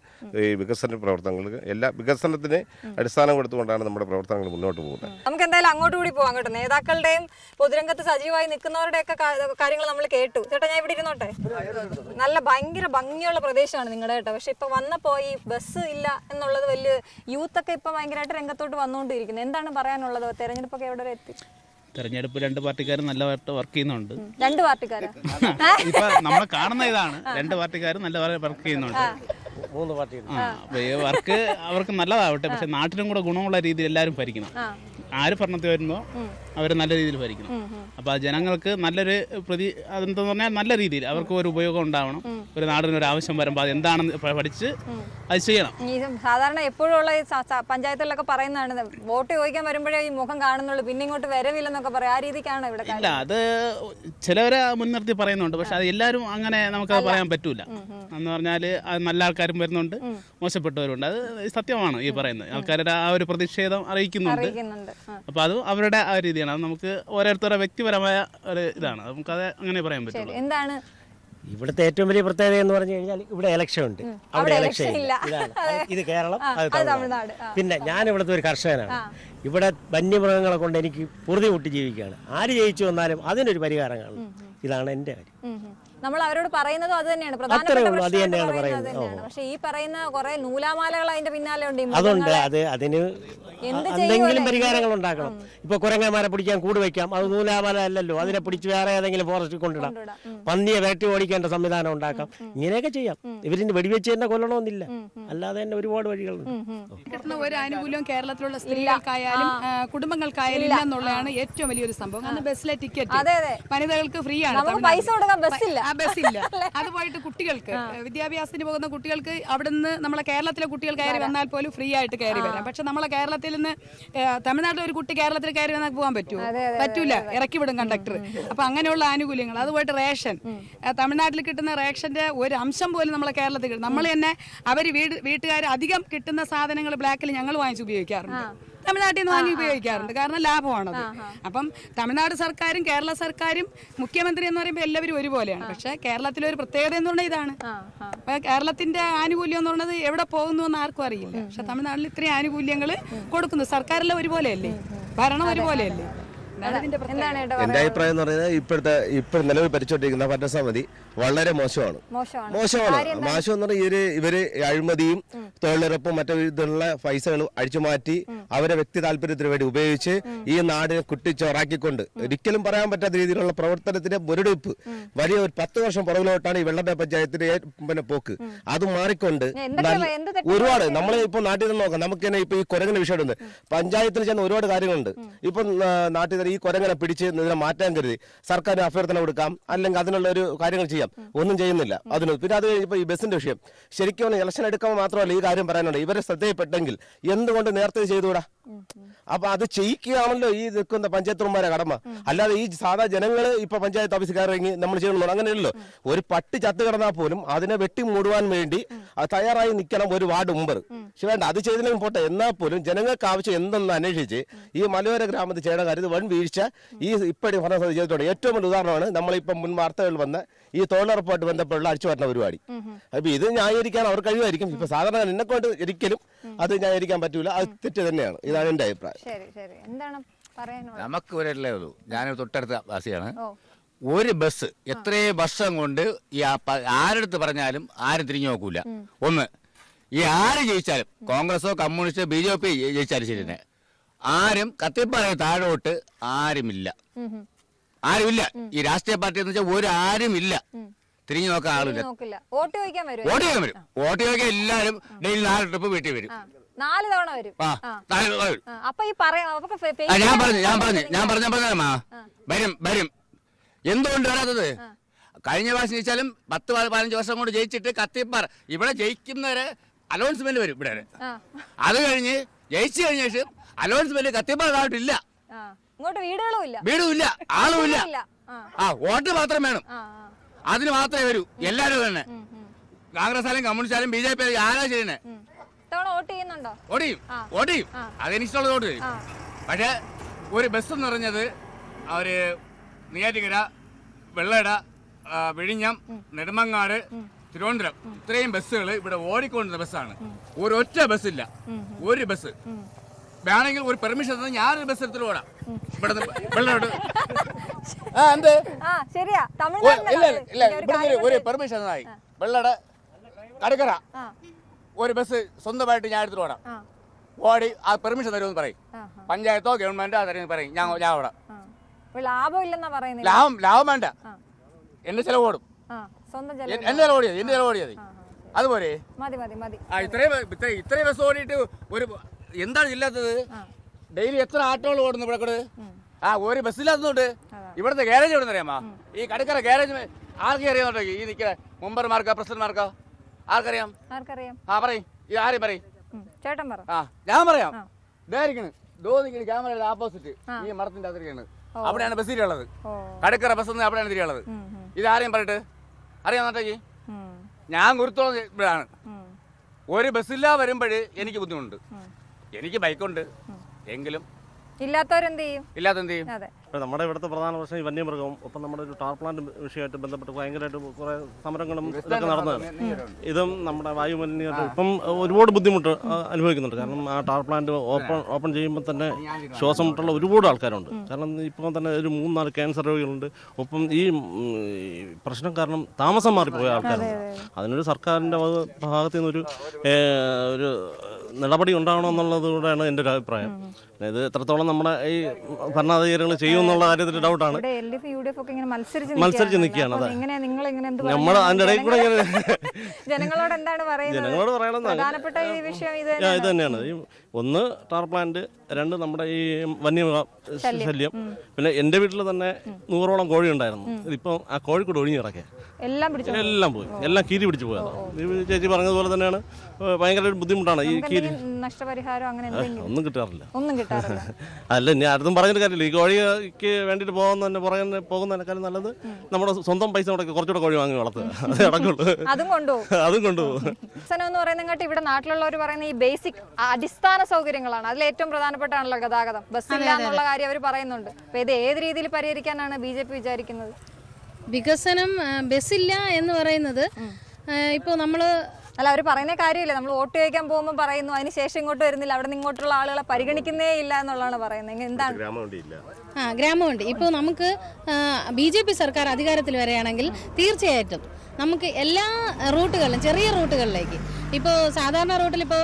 ഈ വികസന പ്രവർത്തനങ്ങൾക്ക് എല്ലാ വികസനത്തിന് അടിസ്ഥാനം കൊടുത്തുകൊണ്ടാണ് നമ്മുടെ പ്രവർത്തനങ്ങൾ മുന്നോട്ട് പോകുന്നത്. നമുക്ക് എന്തായാലും അങ്ങോട്ട് കൂടി പോകാം കേട്ടോ. നേതാക്കളുടെയും പൊതുരംഗത്ത് സജീവമായി നിൽക്കുന്നവരുടെയൊക്കെ കാര്യങ്ങൾ നമ്മൾ കേട്ടു. ചേട്ടാ, ഞാൻ ഇവിടെ ഇരുന്നോട്ടെ. നല്ല ഭയങ്കര ഭംഗിയുള്ള പ്രദേശമാണ് നിങ്ങളുടെ കേട്ടോ. പക്ഷെ ഇപ്പൊ വന്നപ്പോ ഈ ബസ് ഇല്ല എന്നുള്ളത് വലിയ യൂത്തൊക്കെ ഇപ്പൊ ഭയങ്കരമായിട്ട് രംഗത്തോട്ട് വന്നുകൊണ്ടിരിക്കുന്നത്. എന്താണ് പറയാനുള്ളത്? തെരഞ്ഞെടുപ്പൊക്കെ എവിടെ എത്തി? തെരഞ്ഞെടുപ്പ് 2 പാർട്ടിക്കാർ നല്ലതായിട്ട് വർക്ക് ചെയ്യുന്നുണ്ട്. 2 പാർട്ടിക്കാര് ഇപ്പൊ നമ്മൾ കാണുന്ന ഇതാണ്, 2 പാർട്ടിക്കാർ നല്ല വർക്ക് ചെയ്യുന്നുണ്ട്. 3 പാർട്ടി വർക്ക് അവർക്ക് നല്ലതാവട്ടെ, പക്ഷെ നാട്ടിലും കൂടെ ഗുണമുള്ള രീതിയിൽ എല്ലാവരും ഭരിക്കണം. ആര് ഭരണത്തിൽ വരുന്നോ അവർ നല്ല രീതിയിൽ ഭരിക്കണം. അപ്പോൾ ആ ജനങ്ങൾക്ക് നല്ലൊരു അതെന്താന്ന് പറഞ്ഞാൽ നല്ല രീതിയിൽ അവർക്ക് ഒരു ഉപയോഗം ഉണ്ടാവണം. ഒരു നാടിനൊരു ആവശ്യം വരുമ്പോൾ അത് എന്താണെന്ന് പഠിച്ച് അത് ചെയ്യണം. ഈ സാധാരണ എപ്പോഴും ഉള്ള ഈ പഞ്ചായത്തുകളിലൊക്കെ പറയുന്നതാണ്, വോട്ട് ചോദിക്കാൻ വരുമ്പോഴേ ഈ മുഖം കാണുന്നുള്ളൂ, പിന്നെ ഇങ്ങോട്ട് വരവില്ലെന്നൊക്കെ പറയാം. ആ രീതിക്കാണ് ഇവിടെ? ഇല്ല, അത് ചിലവരെ മുൻനിർത്തി പറയുന്നുണ്ട്, പക്ഷെ അത് എല്ലാവരും അങ്ങനെ നമുക്കത് പറയാൻ പറ്റൂല. എന്ന് പറഞ്ഞാൽ അത് നല്ല ആൾക്കാരും വരുന്നുണ്ട്, മോശപ്പെട്ടവരുണ്ട്. അത് സത്യമാണ് ഈ പറയുന്നത്. ആൾക്കാരുടെ ആ ഒരു പ്രതിഷേധം അറിയിക്കുന്നുണ്ട്. അപ്പോൾ അത് അവരുടെ ആ രീതിയാണ്. അത് നമുക്ക് ഓരോരുത്തരുടെ വ്യക്തിപരമായ ഒരു ഇതാണ്. നമുക്കത് അങ്ങനെ പറയാൻ പറ്റും. എന്താണ് ഇവിടുത്തെ ഏറ്റവും വലിയ പ്രത്യേകത എന്ന് പറഞ്ഞു കഴിഞ്ഞാൽ ഇവിടെ ഇലക്ഷൻ ഉണ്ട്, അവിടെ ഇലക്ഷൻ ഇല്ല. ഇത് കേരളം, അത് തമിഴ്നാട്. പിന്നെ ഞാൻ ഇവിടുത്തെ ഒരു കർഷകനാണ്. ഇവിടെ വന്യമൃഗങ്ങളെ കൊണ്ട് എനിക്ക് പൊറുതി മുട്ടി ജീവിക്കുകയാണ്. ആര് ജയിച്ചു വന്നാലും അതിനൊരു പരിഹാരം കാണും. ഇതാണ് എൻ്റെ കാര്യം. നമ്മൾ അവരോട് പറയുന്നതും അത് തന്നെയാണ്, പക്ഷെ ഈ പറയുന്ന കുറെ നൂലാമാലകൾ അതിന്റെ പിന്നാലെ ഉണ്ട്. അതുണ്ട്, അതിന് എന്തെങ്കിലും പരിഹാരങ്ങൾ ഉണ്ടാക്കണം. ഇപ്പൊ കുരങ്ങന്മാരെ പിടിക്കാൻ കൂട് വയ്ക്കാം, അത് നൂലാമാല അല്ലല്ലോ. അതിനെ പിടിച്ച് വേറെ ഏതെങ്കിലും ഫോറസ്റ്റിൽ കൊണ്ടിടാം. പന്നിയെ വേട്ടി ഓടിക്കേണ്ട സംവിധാനം ഉണ്ടാക്കാം. ഇങ്ങനെയൊക്കെ ചെയ്യാം. ഇവരിന് വെടിവെച്ച് തന്നെ കൊല്ലണമെന്നില്ല, അല്ലാതെ തന്നെ ഒരുപാട് വഴികളുണ്ട്. ഒരു ആനുകൂല്യം കേരളത്തിലുള്ള സ്ത്രീകൾക്കായാലും കുടുംബങ്ങൾക്കായാലും ഇല്ല എന്നുള്ളതാണ് ഏറ്റവും വലിയൊരു സംഭവം. കാരണം ബസ്സിലെ ടിക്കറ്റ് വനിതകൾക്ക് ഫ്രീ ആണ്, പൈസ കൊടുക്കാൻ ബസ്സില്ല. അത് പോയിട്ട് കുട്ടികൾക്ക് വിദ്യാഭ്യാസത്തിന് പോകുന്ന കുട്ടികൾക്ക് അവിടുന്ന് നമ്മളെ കേരളത്തിലെ കുട്ടികൾ കയറി വന്നാൽ പോലും ഫ്രീ ആയിട്ട് കയറി വരാം. പക്ഷെ നമ്മളെ കേരളത്തിൽ നിന്ന് തമിഴ്നാട്ടിലെ ഒരു കുട്ടി കേരളത്തിൽ കയറി വന്നാൽ പോകാൻ പറ്റുമോ? പറ്റൂല, ഇറക്കി വിടും കണ്ടക്ടർ. അപ്പൊ അങ്ങനെയുള്ള ആനുകൂല്യങ്ങൾ, അതുപോയിട്ട് റേഷൻ, തമിഴ്നാട്ടിൽ കിട്ടുന്ന റേഷന്റെ ഒരു അംശം പോലും നമ്മളെ കേരളത്തിൽ കിട്ടും. നമ്മൾ തന്നെ അവർ വീട്ടുകാർ അധികം കിട്ടുന്ന സാധനങ്ങൾ ബ്ലാക്കിൽ ഞങ്ങൾ വാങ്ങിച്ച് ഉപയോഗിക്കാറുണ്ട്. തമിഴ്നാട്ടിൽ നിന്ന് വാങ്ങി ഉപയോഗിക്കാറുണ്ട്, കാരണം ലാഭമാണത്. അപ്പം തമിഴ്നാട് സർക്കാരും കേരള സർക്കാരും മുഖ്യമന്ത്രി എന്ന് പറയുമ്പോൾ എല്ലാവരും ഒരുപോലെയാണ്. പക്ഷെ കേരളത്തിലെ ഒരു പ്രത്യേകത എന്ന് പറഞ്ഞാൽ ഇതാണ്, കേരളത്തിന്റെ ആനുകൂല്യം എന്ന് പറയുന്നത് എവിടെ പോകുന്നു എന്ന് ആർക്കും അറിയില്ല. പക്ഷെ തമിഴ്നാട്ടിൽ ഇത്രയും ആനുകൂല്യങ്ങൾ കൊടുക്കുന്നു. സർക്കാരെല്ലാം ഒരുപോലെയല്ലേ, ഭരണം ഒരുപോലെയല്ലേ. എന്റെ അഭിപ്രായം എന്ന് പറയുന്നത് ഇപ്പോൾ നിലവിൽ ഭരിച്ചുകൊണ്ടിരിക്കുന്ന ഭരണസമിതി വളരെ മോശമാണ്. മോശം എന്ന് പറഞ്ഞാൽ ഇവര് അഴിമതിയും തൊഴിലുറപ്പും മറ്റു ഇതിലുള്ള പൈസകൾ അഴിച്ചുമാറ്റി അവരെ വ്യക്തി താല്പര്യത്തിന് വേണ്ടി ഉപയോഗിച്ച് ഈ നാടിനെ കുട്ടിച്ചോറാക്കിക്കൊണ്ട് ഒരിക്കലും പറയാൻ പറ്റാത്ത രീതിയിലുള്ള പ്രവർത്തനത്തിന്റെ മുരടിപ്പ് വലിയ ഒരു 10 വർഷം പുറകിലോട്ടാണ് ഈ വെള്ളട പഞ്ചായത്തിന്റെ പോക്ക്. അത് മാറിക്കൊണ്ട് ഒരുപാട് നമ്മളെ ഇപ്പൊ നാട്ടിൽ നിന്ന് നോക്കാം. നമുക്ക് തന്നെ ഇപ്പൊ ഈ കുരങ്ങനെ വിഷയമുണ്ട്. പഞ്ചായത്തിൽ ചെന്ന ഒരുപാട് കാര്യങ്ങളുണ്ട്. ഇപ്പൊ നാട്ടിൽ ഈ കുരങ്ങനെ പിടിച്ച് ഇതിനെ മാറ്റാൻ കരുതി സർക്കാർ അഭ്യർത്ഥന കൊടുക്കാം, അല്ലെങ്കിൽ അതിനുള്ള ഒരു കാര്യങ്ങൾ ചെയ്യാം. ഒന്നും ചെയ്യുന്നില്ല അതിന്. പിന്നെ അത് കഴിഞ്ഞപ്പോൾ ഈ ബസ്സിന്റെ വിഷയം ശരിക്കും ഇലക്ഷൻ എടുക്കുമ്പോൾ മാത്രമല്ല ഈ കാര്യം പറയാനുണ്ട്. ഇവരെ ശ്രദ്ധയിൽപ്പെട്ടെങ്കിൽ എന്തുകൊണ്ട് നേരത്തെ ചെയ്തുകൂടാ? അപ്പൊ അത് ചെയ്യിക്കുകയാണല്ലോ ഈ നിൽക്കുന്ന പഞ്ചായത്തുമാരെ കടമ. അല്ലാതെ ഈ സാധാ ജനങ്ങൾ ഇപ്പൊ പഞ്ചായത്ത് ഓഫീസിൽ കയറി നമ്മൾ ചെയ്യണമെന്നോ അങ്ങനെയല്ലോ. ഒരു പട്ടി ചത്ത് കിടന്നാൽ പോലും അതിനെ വെട്ടി മൂടുവാൻ വേണ്ടി അത് തയ്യാറായി നിൽക്കണം ഒരു വാർഡ് മെമ്പർ. പക്ഷെ വേണ്ട, അത് ചെയ്തില്ലെങ്കിൽ പോട്ടെ, എന്നാൽ പോലും ജനങ്ങൾക്ക് ആവശ്യം എന്തെന്ന് അന്വേഷിച്ച് ഈ മലയോര ഗ്രാമത്തിൽ ചെയ്യേണ്ട കാര്യത്തിൽ വൻ വീഴ്ച ഈ ഇപ്പോഴും ഭരണസമിതി ചെയ്തിട്ടുണ്ട്. ഏറ്റവും വലിയ ഉദാഹരണമാണ് നമ്മളിപ്പം മുൻ വാർത്തകളിൽ വന്ന ഈ തൊഴിലുറപ്പായിട്ട് ബന്ധപ്പെട്ടുള്ള അടിച്ചുമാറ്റുന്ന പരിപാടി. അപ്പൊ ഇത് ന്യായീകരിക്കാൻ അവർ കഴിയുമായിരിക്കും. ഇപ്പൊ സാധാരണ എന്നെ കൊണ്ട് ഒരിക്കലും അത് ന്യായീകരിക്കാൻ പറ്റൂല, അത് തെറ്റ് തന്നെയാണ്. ഇതാണ് എന്റെ അഭിപ്രായം. നമുക്ക് ഒരല്ലേ ഉള്ളൂ. ഞാൻ തൊട്ടടുത്ത വാസിയാണ്. ഒരു ബസ് എത്രയും വർഷം കൊണ്ട് ഈ ആരെടുത്ത് പറഞ്ഞാലും ആരും തിരിഞ്ഞു നോക്കൂല. ഒന്ന്, ഈ ആര് ജയിച്ചാലും കോൺഗ്രസോ കമ്മ്യൂണിസ്റ്റോ BJP ജയിച്ചാലും ശരി തന്നെ, ആരും കത്തിപ്പാറ താഴോട്ട് ആരുമില്ല. ഈ രാഷ്ട്രീയ പാർട്ടി എന്ന് വെച്ചാൽ ഒരു ആരുമില്ല, തിരിഞ്ഞു നോക്കാൻ ആളില്ല. വോട്ട് ചോദിക്കാൻ വരും. വോട്ട് ചോദിക്കാൻ എല്ലാവരും ഡെയിലി 4 ട്രിപ്പ് വീട്ടിൽ വരും. 4 തവണ വരും. അപ്പൊ ഈ ഞാൻ പറഞ്ഞ വരും. എന്തുകൊണ്ട് വരാത്തത്? കഴിഞ്ഞ പ്രാവശ്യം ജയിച്ചാലും 10-15 വർഷം കൊണ്ട് ജയിച്ചിട്ട് കത്തിപ്പാറ ഇവിടെ ജയിക്കുന്നവരെ അലോൺസ്മെന്റ് വരും ഇവിടെ. അത് കഴിഞ്ഞ് ജയിച്ചു കഴിഞ്ഞ ശേഷം അലോൺസ്മെന്റ് കത്തിപ്പാറ താഴോട്ടില്ല. വീടും ഇല്ല, ആളും ഇല്ല. വോട്ട് മാത്രം വേണം, അതിന് മാത്രമേ വരൂ. എല്ലാരും തന്നെ കോൺഗ്രസ് ആയാലും കമ്മ്യൂണിസ്റ്റ് ആയാലും BJP ആരാ ചെയ്യുന്നത്? വോട്ട് ചെയ്യും. അതെനിക്കുള്ള വോട്ട് ചെയ്യും. പക്ഷെ ഒരു ബസ് എന്ന് പറഞ്ഞത് അവര് നെയ്യാറ്റിൻകര, വെള്ളട, വിഴിഞ്ഞം, നെടുമങ്ങാട്, തിരുവനന്തപുരം ഇത്രയും ബസ്സുകൾ ഇവിടെ ഓടിക്കൊണ്ടിരുന്ന ബസ്സാണ്. ഒരൊറ്റ ബസ്സില്ല. ഒരു ബസ് വേണമെങ്കിൽ ഒരു പെർമിഷൻ തന്നെ ഞാനൊരു ബസ് എടുത്തിട്ട് ഓടാം. ഇവിടെ വെള്ളോട്ട് ഒരു പെർമിഷൻ തന്നായി വെള്ളട കടുക്കര ഒരു ബസ് സ്വന്തമായിട്ട് ഞാൻ എടുത്തിട്ട് ഓടാം. ഓടി ആ പെർമിഷൻ തരുമെന്ന് പറയും. പഞ്ചായത്തോ ഗവൺമെന്റോ തരുമെന്ന് പറയും. ഞാൻ ഓടാം. ലാഭം വേണ്ട, എന്റെ ചെലവ് ഓടും. എന്റെ ചെലവ് ഓടിയത് അതുപോലെ ഇത്രയും ബസ് ഓടിയിട്ട് ഒരു എന്താണ് ഇല്ലാത്തത്? ഡെയിലി എത്ര ആട്ടോകൾ ഓടുന്നു ഇവിടെ കൂടെ? ഒരു ബസ്സില്ലാത്തതുകൊണ്ട് ഇവിടുത്തെ ഗ്യാരേജ് എവിടെ നിന്ന് അറിയാമോ? ഈ കടുക്കര ഗ്യാരേജ് ആർക്കും അറിയാമോ? ഈ നിൽക്കുന്ന മെമ്പർമാർക്കോ പ്രസിഡന്റ്മാർക്കോ ആർക്കറിയാം? പറയും. ഇത് ആരെയും പറയും. ഞാൻ പറയാം. ഇതായിരിക്കണം ക്യാമറയുടെ ആപ്പോസിറ്റ് ഈ മരത്തിന്റെ അതിരിയാണ്. അവിടെയാണ് ബസ് തിരിയുള്ളത്. കടുക്കറ ബസ് അവിടെയാണ് തിരിയുള്ളത്. ഇതാരെയും പറഞ്ഞിട്ട് അറിയാമെന്നേക്ക് ഞാൻ ഗുരുത്തോളം ഇവിടെയാണ്. ഒരു ബസ്സില്ലാ വരുമ്പോഴ് എനിക്ക് ബുദ്ധിമുട്ടുണ്ട്. എനിക്ക് ബൈക്കുണ്ട് എങ്കിലും ഇല്ലാത്തവരെന്ത് ചെയ്യും? നമ്മുടെ ഇവിടുത്തെ പ്രധാന പ്രശ്നം ഈ വന്യമൃഗവും ഒപ്പം നമ്മുടെ ഒരു ടാർ പ്ലാന്റ് വിഷയമായിട്ട് ബന്ധപ്പെട്ട് ഭയങ്കരമായിട്ട് കുറെ സമരങ്ങളും ഇതൊക്കെ നടന്നതാണ്. ഇതും നമ്മുടെ വായുമലിനീകരണം ഇപ്പം ഒരുപാട് ബുദ്ധിമുട്ട് അനുഭവിക്കുന്നുണ്ട്. കാരണം ആ ടാർ പ്ലാന്റ് ഓപ്പൺ ചെയ്യുമ്പോൾ തന്നെ ശ്വാസം മുട്ടുള്ള ഒരുപാട് ആൾക്കാരുണ്ട്. കാരണം ഇപ്പം തന്നെ ഒരു 3-4 ക്യാൻസർ രോഗികളുണ്ട്. ഒപ്പം ഈ പ്രശ്നം കാരണം താമസം മാറിപ്പോയ ആൾക്കാരുണ്ട്. അതിനൊരു സർക്കാരിൻ്റെ ഭാഗത്തു നിന്നൊരു ഒരു നടപടി ഉണ്ടാവണമെന്നുള്ളതുകൂടെയാണ് എൻ്റെ ഒരു അഭിപ്രായം. ഇത് എത്രത്തോളം നമ്മുടെ ഈ ഭരണാധികാരികൾ ചെയ്യുമെന്നുള്ള കാര്യത്തിൽ ഡൗട്ടാണ്. മത്സരിച്ച് നിൽക്കുകയാണ്. അതെ, നമ്മൾ അതിൻ്റെ ഇടയിൽ കൂടെ ജനങ്ങളോട് എന്താണ് പറയുന്നത്? ഇത് തന്നെയാണ്. ഒന്ന് ടാർ പ്ലാന്റ്, 2 നമ്മുടെ ഈ വന്യമൃഗ ശല്യം. പിന്നെ എൻ്റെ വീട്ടിൽ തന്നെ 100ഓളം കോഴി ഉണ്ടായിരുന്നു. ഇതിപ്പം ആ കോഴിക്കൂട് ഒഴിഞ്ഞു കിടക്കുക. എല്ലാം പോയി, എല്ലാം കീരി പിടിച്ചു പോയതാണ്. ചേച്ചി പറഞ്ഞതുപോലെ തന്നെയാണ്, ഭയങ്കര ബുദ്ധിമുട്ടാണ് ഈ കീരി. നഷ്ടപരിഹാരം അങ്ങനെ ഒന്നും കിട്ടാറില്ല. അല്ല, ഇനി ആരും പറഞ്ഞിട്ട് കാര്യമില്ല. ഈ കോഴിക്ക് വേണ്ടിയിട്ട് പോകുന്നതിനേക്കാളും നല്ലത് നമ്മുടെ സ്വന്തം പൈസ മുടക്കി കുറച്ചുകൂടെ കോഴി വാങ്ങി വളർത്തുക. അത് നടക്കുള്ളൂ. അതും കൊണ്ടുപോകും. ഇവിടെ നാട്ടിലുള്ളവർ പറയുന്ന ഈ ബേസിക് അടിസ്ഥാന സൗകര്യങ്ങളാണ്. അതിൽ ഏറ്റവും പ്രധാനപ്പെട്ടാണല്ലോ ഗതാഗതം. ബസ്സില്ല എന്നുള്ള കാര്യം അവർ പറയുന്നുണ്ട്. അപ്പൊ ഇത് ഏത് രീതിയിൽ പരിഹരിക്കാനാണ് BJP വിചാരിക്കുന്നത്? വികസനം ബസ്സില്ല എന്ന് പറയുന്നത് ഇപ്പോൾ നമ്മൾ അവർ പറയുന്ന കാര്യമില്ല. നമ്മൾ വോട്ട് ചോദിക്കാൻ പോകുമ്പോൾ പറയുന്നു, അതിന് ശേഷം ഇങ്ങോട്ട് വരുന്നില്ല, അവിടെ നിന്ന് ഇങ്ങോട്ടുള്ള ആളുകളെ പരിഗണിക്കുന്നേ ഇല്ല എന്നുള്ളതാണ് പറയുന്നത്. എന്താണ്? ഗ്രാമമുണ്ട്. ഇപ്പോൾ നമുക്ക് BJP സർക്കാർ അധികാരത്തിൽ വരികയാണെങ്കിൽ തീർച്ചയായിട്ടും നമുക്ക് എല്ലാ റൂട്ടുകളിലും, ചെറിയ റൂട്ടുകളിലേക്ക്, ഇപ്പോൾ സാധാരണ റൂട്ടിൽ ഇപ്പോൾ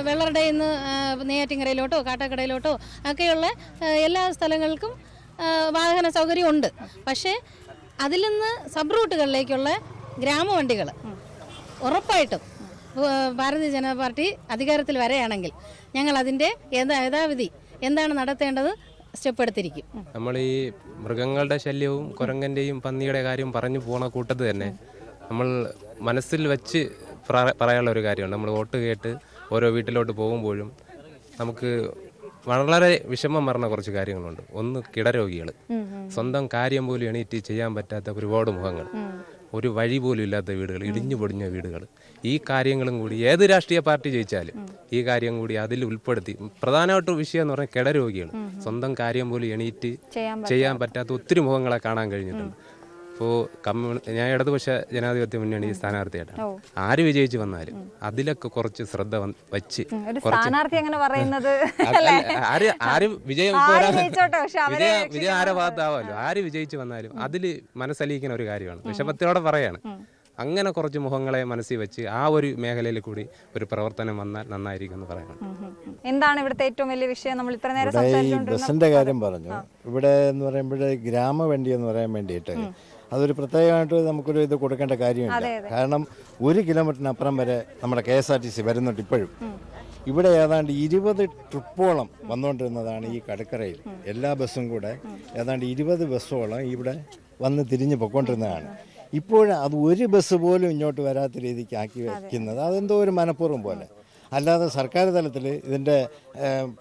വെള്ളറടയിൽ നിന്ന് നെയ്യാറ്റിൻകരയിലോട്ടോ കാട്ടാക്കടയിലോട്ടോ ഒക്കെയുള്ള എല്ലാ സ്ഥലങ്ങൾക്കും വാഹന സൗകര്യം ഉണ്ട്. പക്ഷേ അതിൽ നിന്ന് സബ് റൂട്ടുകളിലേക്കുള്ള ഗ്രാമവണ്ടികൾ ഉറപ്പായിട്ടും ഭാരതീയ ജനതാ പാർട്ടി അധികാരത്തിൽ വരികയാണെങ്കിൽ ഞങ്ങൾ അതിൻ്റെ യഥാവിധി എന്താണ് നടത്തേണ്ടത് സ്റ്റെപ്പ് എടുത്തിരിക്കും. നമ്മൾ ഈ മൃഗങ്ങളുടെ ശല്യവും കുരങ്ങൻ്റെയും പന്നിയുടെ കാര്യം പറഞ്ഞു പോണ കൂട്ടത്ത് തന്നെ നമ്മൾ മനസ്സിൽ വെച്ച് പറയാനുള്ള ഒരു കാര്യമുണ്ട്. നമ്മൾ വോട്ട് കേട്ട് ഓരോ വീട്ടിലോട്ട് പോകുമ്പോഴും നമുക്ക് വളരെ വിഷമം പറഞ്ഞ കുറച്ച് കാര്യങ്ങളുണ്ട്. ഒന്ന്, കിടരോഗികൾ, സ്വന്തം കാര്യം പോലും എണീറ്റ് ചെയ്യാൻ പറ്റാത്ത ഒരുപാട് മുഖങ്ങൾ, ഒരു വഴി പോലും ഇല്ലാത്ത വീടുകൾ, ഇടിഞ്ഞു പൊടിഞ്ഞ വീടുകൾ. ഈ കാര്യങ്ങളും കൂടി ഏത് രാഷ്ട്രീയ പാർട്ടി ജയിച്ചാലും ഈ കാര്യം കൂടി അതിൽ ഉൾപ്പെടുത്തി, പ്രധാനമായിട്ട് വിഷയം എന്ന് പറഞ്ഞാൽ കിടരോഗികൾ, സ്വന്തം കാര്യം പോലും എണീറ്റ് ചെയ്യാൻ പറ്റാത്ത ഒത്തിരി മുഖങ്ങളെ കാണാൻ കഴിഞ്ഞിട്ടുണ്ട്. ഇപ്പോൾ ഞാൻ ഇടതുപക്ഷ ജനാധിപത്യ മുന്നണി സ്ഥാനാർത്ഥിയായിട്ടാണ്. ആര് വിജയിച്ച് വന്നാലും അതിലൊക്കെ കുറച്ച് ശ്രദ്ധ വച്ച് ആര് വിജയം ആരെ ഭാഗത്താവാമല്ലോ, ആര് വിജയിച്ച് വന്നാലും അതിൽ മനസ്സലിയിക്കുന്ന ഒരു കാര്യമാണ്. വിഷമത്തോടെ പറയാണ്. അങ്ങനെ കുറച്ച് മുഖങ്ങളെ മനസ്സിൽ വെച്ച് ആ ഒരു മേഖലയിൽ കൂടി ഒരു പ്രവർത്തനം വന്നാൽ നന്നായിരിക്കും എന്ന് പറയണം. എന്താണ് ഇവിടുത്തെ ഏറ്റവും വലിയ വിഷയം? നമ്മൾ ഇത്ര നേരം ബസ്സിന്റെ കാര്യം പറഞ്ഞു. ഇവിടെ എന്ന് പറയുമ്പോൾ ഗ്രാമവണ്ടി എന്ന് പറയാൻ വേണ്ടിയിട്ട് അതൊരു പ്രത്യേകമായിട്ട് നമുക്കൊരു ഇത് കൊടുക്കേണ്ട കാര്യമില്ല. കാരണം 1 കിലോമീറ്ററിനപ്പുറം വരെ നമ്മുടെ KSRTC വരുന്നുണ്ട്. ഇപ്പോഴും ഇവിടെ ഏതാണ്ട് 20 ട്രിപ്പോളം വന്നുകൊണ്ടിരുന്നതാണ് ഈ കടക്കരയിൽ. എല്ലാ ബസ്സും കൂടെ ഏതാണ്ട് 20 ബസ്സോളം ഇവിടെ വന്ന് തിരിഞ്ഞ് പൊയ്ക്കൊണ്ടിരുന്നതാണ്. ഇപ്പോൾ അത് ഒരു ബസ് പോലും ഇങ്ങോട്ട് വരാത്ത രീതിക്ക് ആക്കി വയ്ക്കുന്നത് അതെന്തോ ഒരു മനഃപൂർവ്വം പോലെ. അല്ലാതെ സർക്കാർ തലത്തിൽ ഇതിൻ്റെ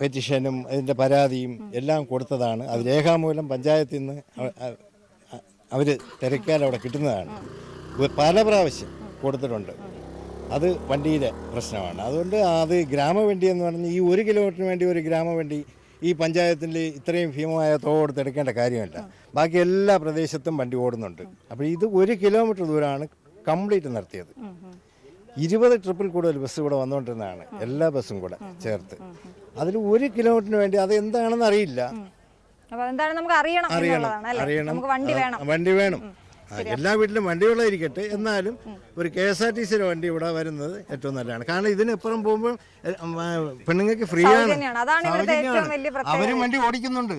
പെറ്റീഷനും ഇതിൻ്റെ പരാതിയും എല്ലാം കൊടുത്തതാണ്. അത് രേഖാമൂലം പഞ്ചായത്തിൽ നിന്ന് അവർ തിരക്കിയാൽ അവിടെ കിട്ടുന്നതാണ്. പല പ്രാവശ്യം കൊടുത്തിട്ടുണ്ട്. അത് വണ്ടിയുടെ പ്രശ്നമാണ്. അതുകൊണ്ട് അത് ഗ്രാമവണ്ടി എന്ന് പറഞ്ഞാൽ ഈ 1 കിലോമീറ്ററിന് വേണ്ടി ഒരു ഗ്രാമവണ്ടി ഈ പഞ്ചായത്തിൽ ഇത്രയും ഭീമമായ തുക കൊടുത്തെടുക്കേണ്ട കാര്യമില്ല. ബാക്കി എല്ലാ പ്രദേശത്തും വണ്ടി ഓടുന്നുണ്ട്. അപ്പോൾ ഇത് 1 കിലോമീറ്റർ ദൂരമാണ് കംപ്ലീറ്റ് നിർത്തിയത്. 20 ട്രിപ്പിൽ കൂടുതൽ ബസ് ഇവിടെ വന്നുകൊണ്ടിരുന്നതാണ്, എല്ലാ ബസ്സും കൂടെ ചേർത്ത്. അതിൽ 1 കിലോമീറ്ററിന് വേണ്ടി അത് എന്താണെന്ന് അറിയില്ല. അറിയണം, വണ്ടി വേണം. എല്ലാ വീട്ടിലും വണ്ടികളായിരിക്കട്ടെ, എന്നാലും ഒരു KSRTC വണ്ടി ഇവിടെ വരുന്നത് ഏറ്റവും നല്ലതാണ്. കാരണം ഇതിനപ്പുറം പോകുമ്പോൾ പെണ്ണുങ്ങൾക്ക് ഫ്രീ ആണ്, അവരും വണ്ടി ഓടിക്കുന്നുണ്ട്,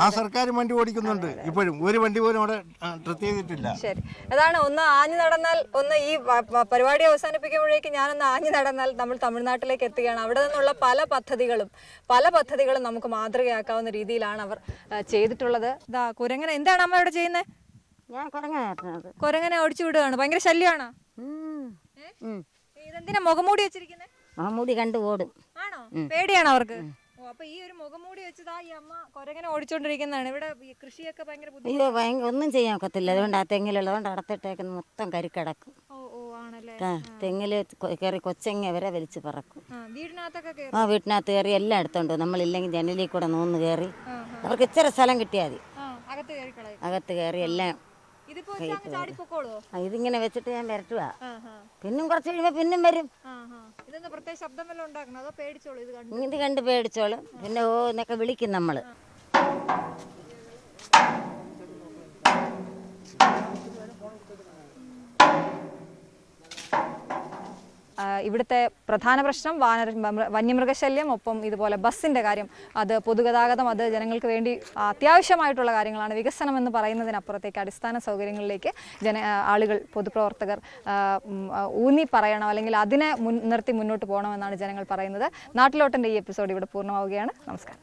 ആ സർക്കാരും വണ്ടി ഓടിക്കുന്നുണ്ട്. ഇപ്പോഴും ഒരു വണ്ടി പോലും അവിടെ ട്രസ്റ്റ് ചെയ്തിട്ടില്ല. ശരി, അതാണ് ഒന്ന് ആഞ്ഞു നടന്നാൽ, ഒന്ന് ഈ പരിപാടി അവസാനിപ്പിക്കുമ്പോഴേക്ക് ഞാനൊന്ന് ആഞ്ഞു നടന്നാൽ നമ്മൾ തമിഴ്നാട്ടിലേക്ക് എത്തുകയാണ്. അവിടെ നിന്നുള്ള പല പദ്ധതികളും നമുക്ക് മാതൃകയാക്കാവുന്ന രീതിയിലാണ് അവർ ചെയ്തിട്ടുള്ളത്. ഇതാ കുരങ്ങനെ, എന്താണ് അമ്മ ഇവിടെ ചെയ്യുന്നത്? ഞാൻ കൊരങ്ങനെ ഓടിച്ചു വിടുകയാണ്. ഭയങ്കര ശല്യമാണോ? ഇതെന്തിനാ മുഖംമൂടി വെച്ചിരിക്കുന്നത്? മുഖംമൂടി കണ്ടു ഓടും. ആണോ? പേടിയാണോ അവർക്ക്? അപ്പൊ ഈ ഒരു മുഖംമൂടി വെച്ചതാ ഈ അമ്മ കൊരങ്ങനെ ഓടിച്ചോണ്ടിരിക്കുന്നതാണ്. ഇവിടെ കൃഷിയൊക്കെ ഭയങ്കര ഒന്നും ചെയ്യാൻ ഒക്കത്തില്ല. അതുകൊണ്ട് ആ തെങ്ങിലുള്ളതുകൊണ്ട് അടത്തിട്ടേക്കുന്ന മൊത്തം കരിക്കടക്കും. തെങ്ങില് കയറി കൊച്ചങ്ങ വരെ വലിച്ചു പറക്കും. വീട്ടിനകത്ത് കയറി എല്ലാം എടുത്തോണ്ട്, നമ്മളില്ലെങ്കിൽ ജനലിൽ കൂടെ നൂന്ന് കയറി അവർക്ക് ഇച്ചിരി സ്ഥലം കിട്ടിയാൽ മതി, അകത്ത് കയറി എല്ലാം. ഇതിങ്ങനെ വെച്ചിട്ട് ഞാൻ വരട്ടുക. പിന്നും കുറച്ച് കഴിയുമ്പോ പിന്നും വരും. ഇത് കണ്ട് പേടിച്ചോളും. പിന്നെ ഓ എന്നൊക്കെ വിളിക്കും നമ്മള്. ഇവിടുത്തെ പ്രധാന പ്രശ്നം വന്യമൃഗശല്യം, ഒപ്പം ഇതുപോലെ ബസ്സിൻ്റെ കാര്യം, അത് പൊതുഗതാഗതം, അത് ജനങ്ങൾക്ക് വേണ്ടി അത്യാവശ്യമായിട്ടുള്ള കാര്യങ്ങളാണ്. വികസനം എന്ന് പറയുന്നതിനപ്പുറത്തേക്ക് അടിസ്ഥാന സൗകര്യങ്ങളിലേക്ക് ആളുകൾ, പൊതുപ്രവർത്തകർ ഊന്നി പറയണം, അല്ലെങ്കിൽ അതിനെ നിർത്തി മുന്നോട്ട് പോകണമെന്നാണ് ജനങ്ങൾ പറയുന്നത്. നാട്ടിലോട്ടൻ്റെ ഈ എപ്പിസോഡ് ഇവിടെ പൂർണ്ണമാവുകയാണ്. നമസ്കാരം.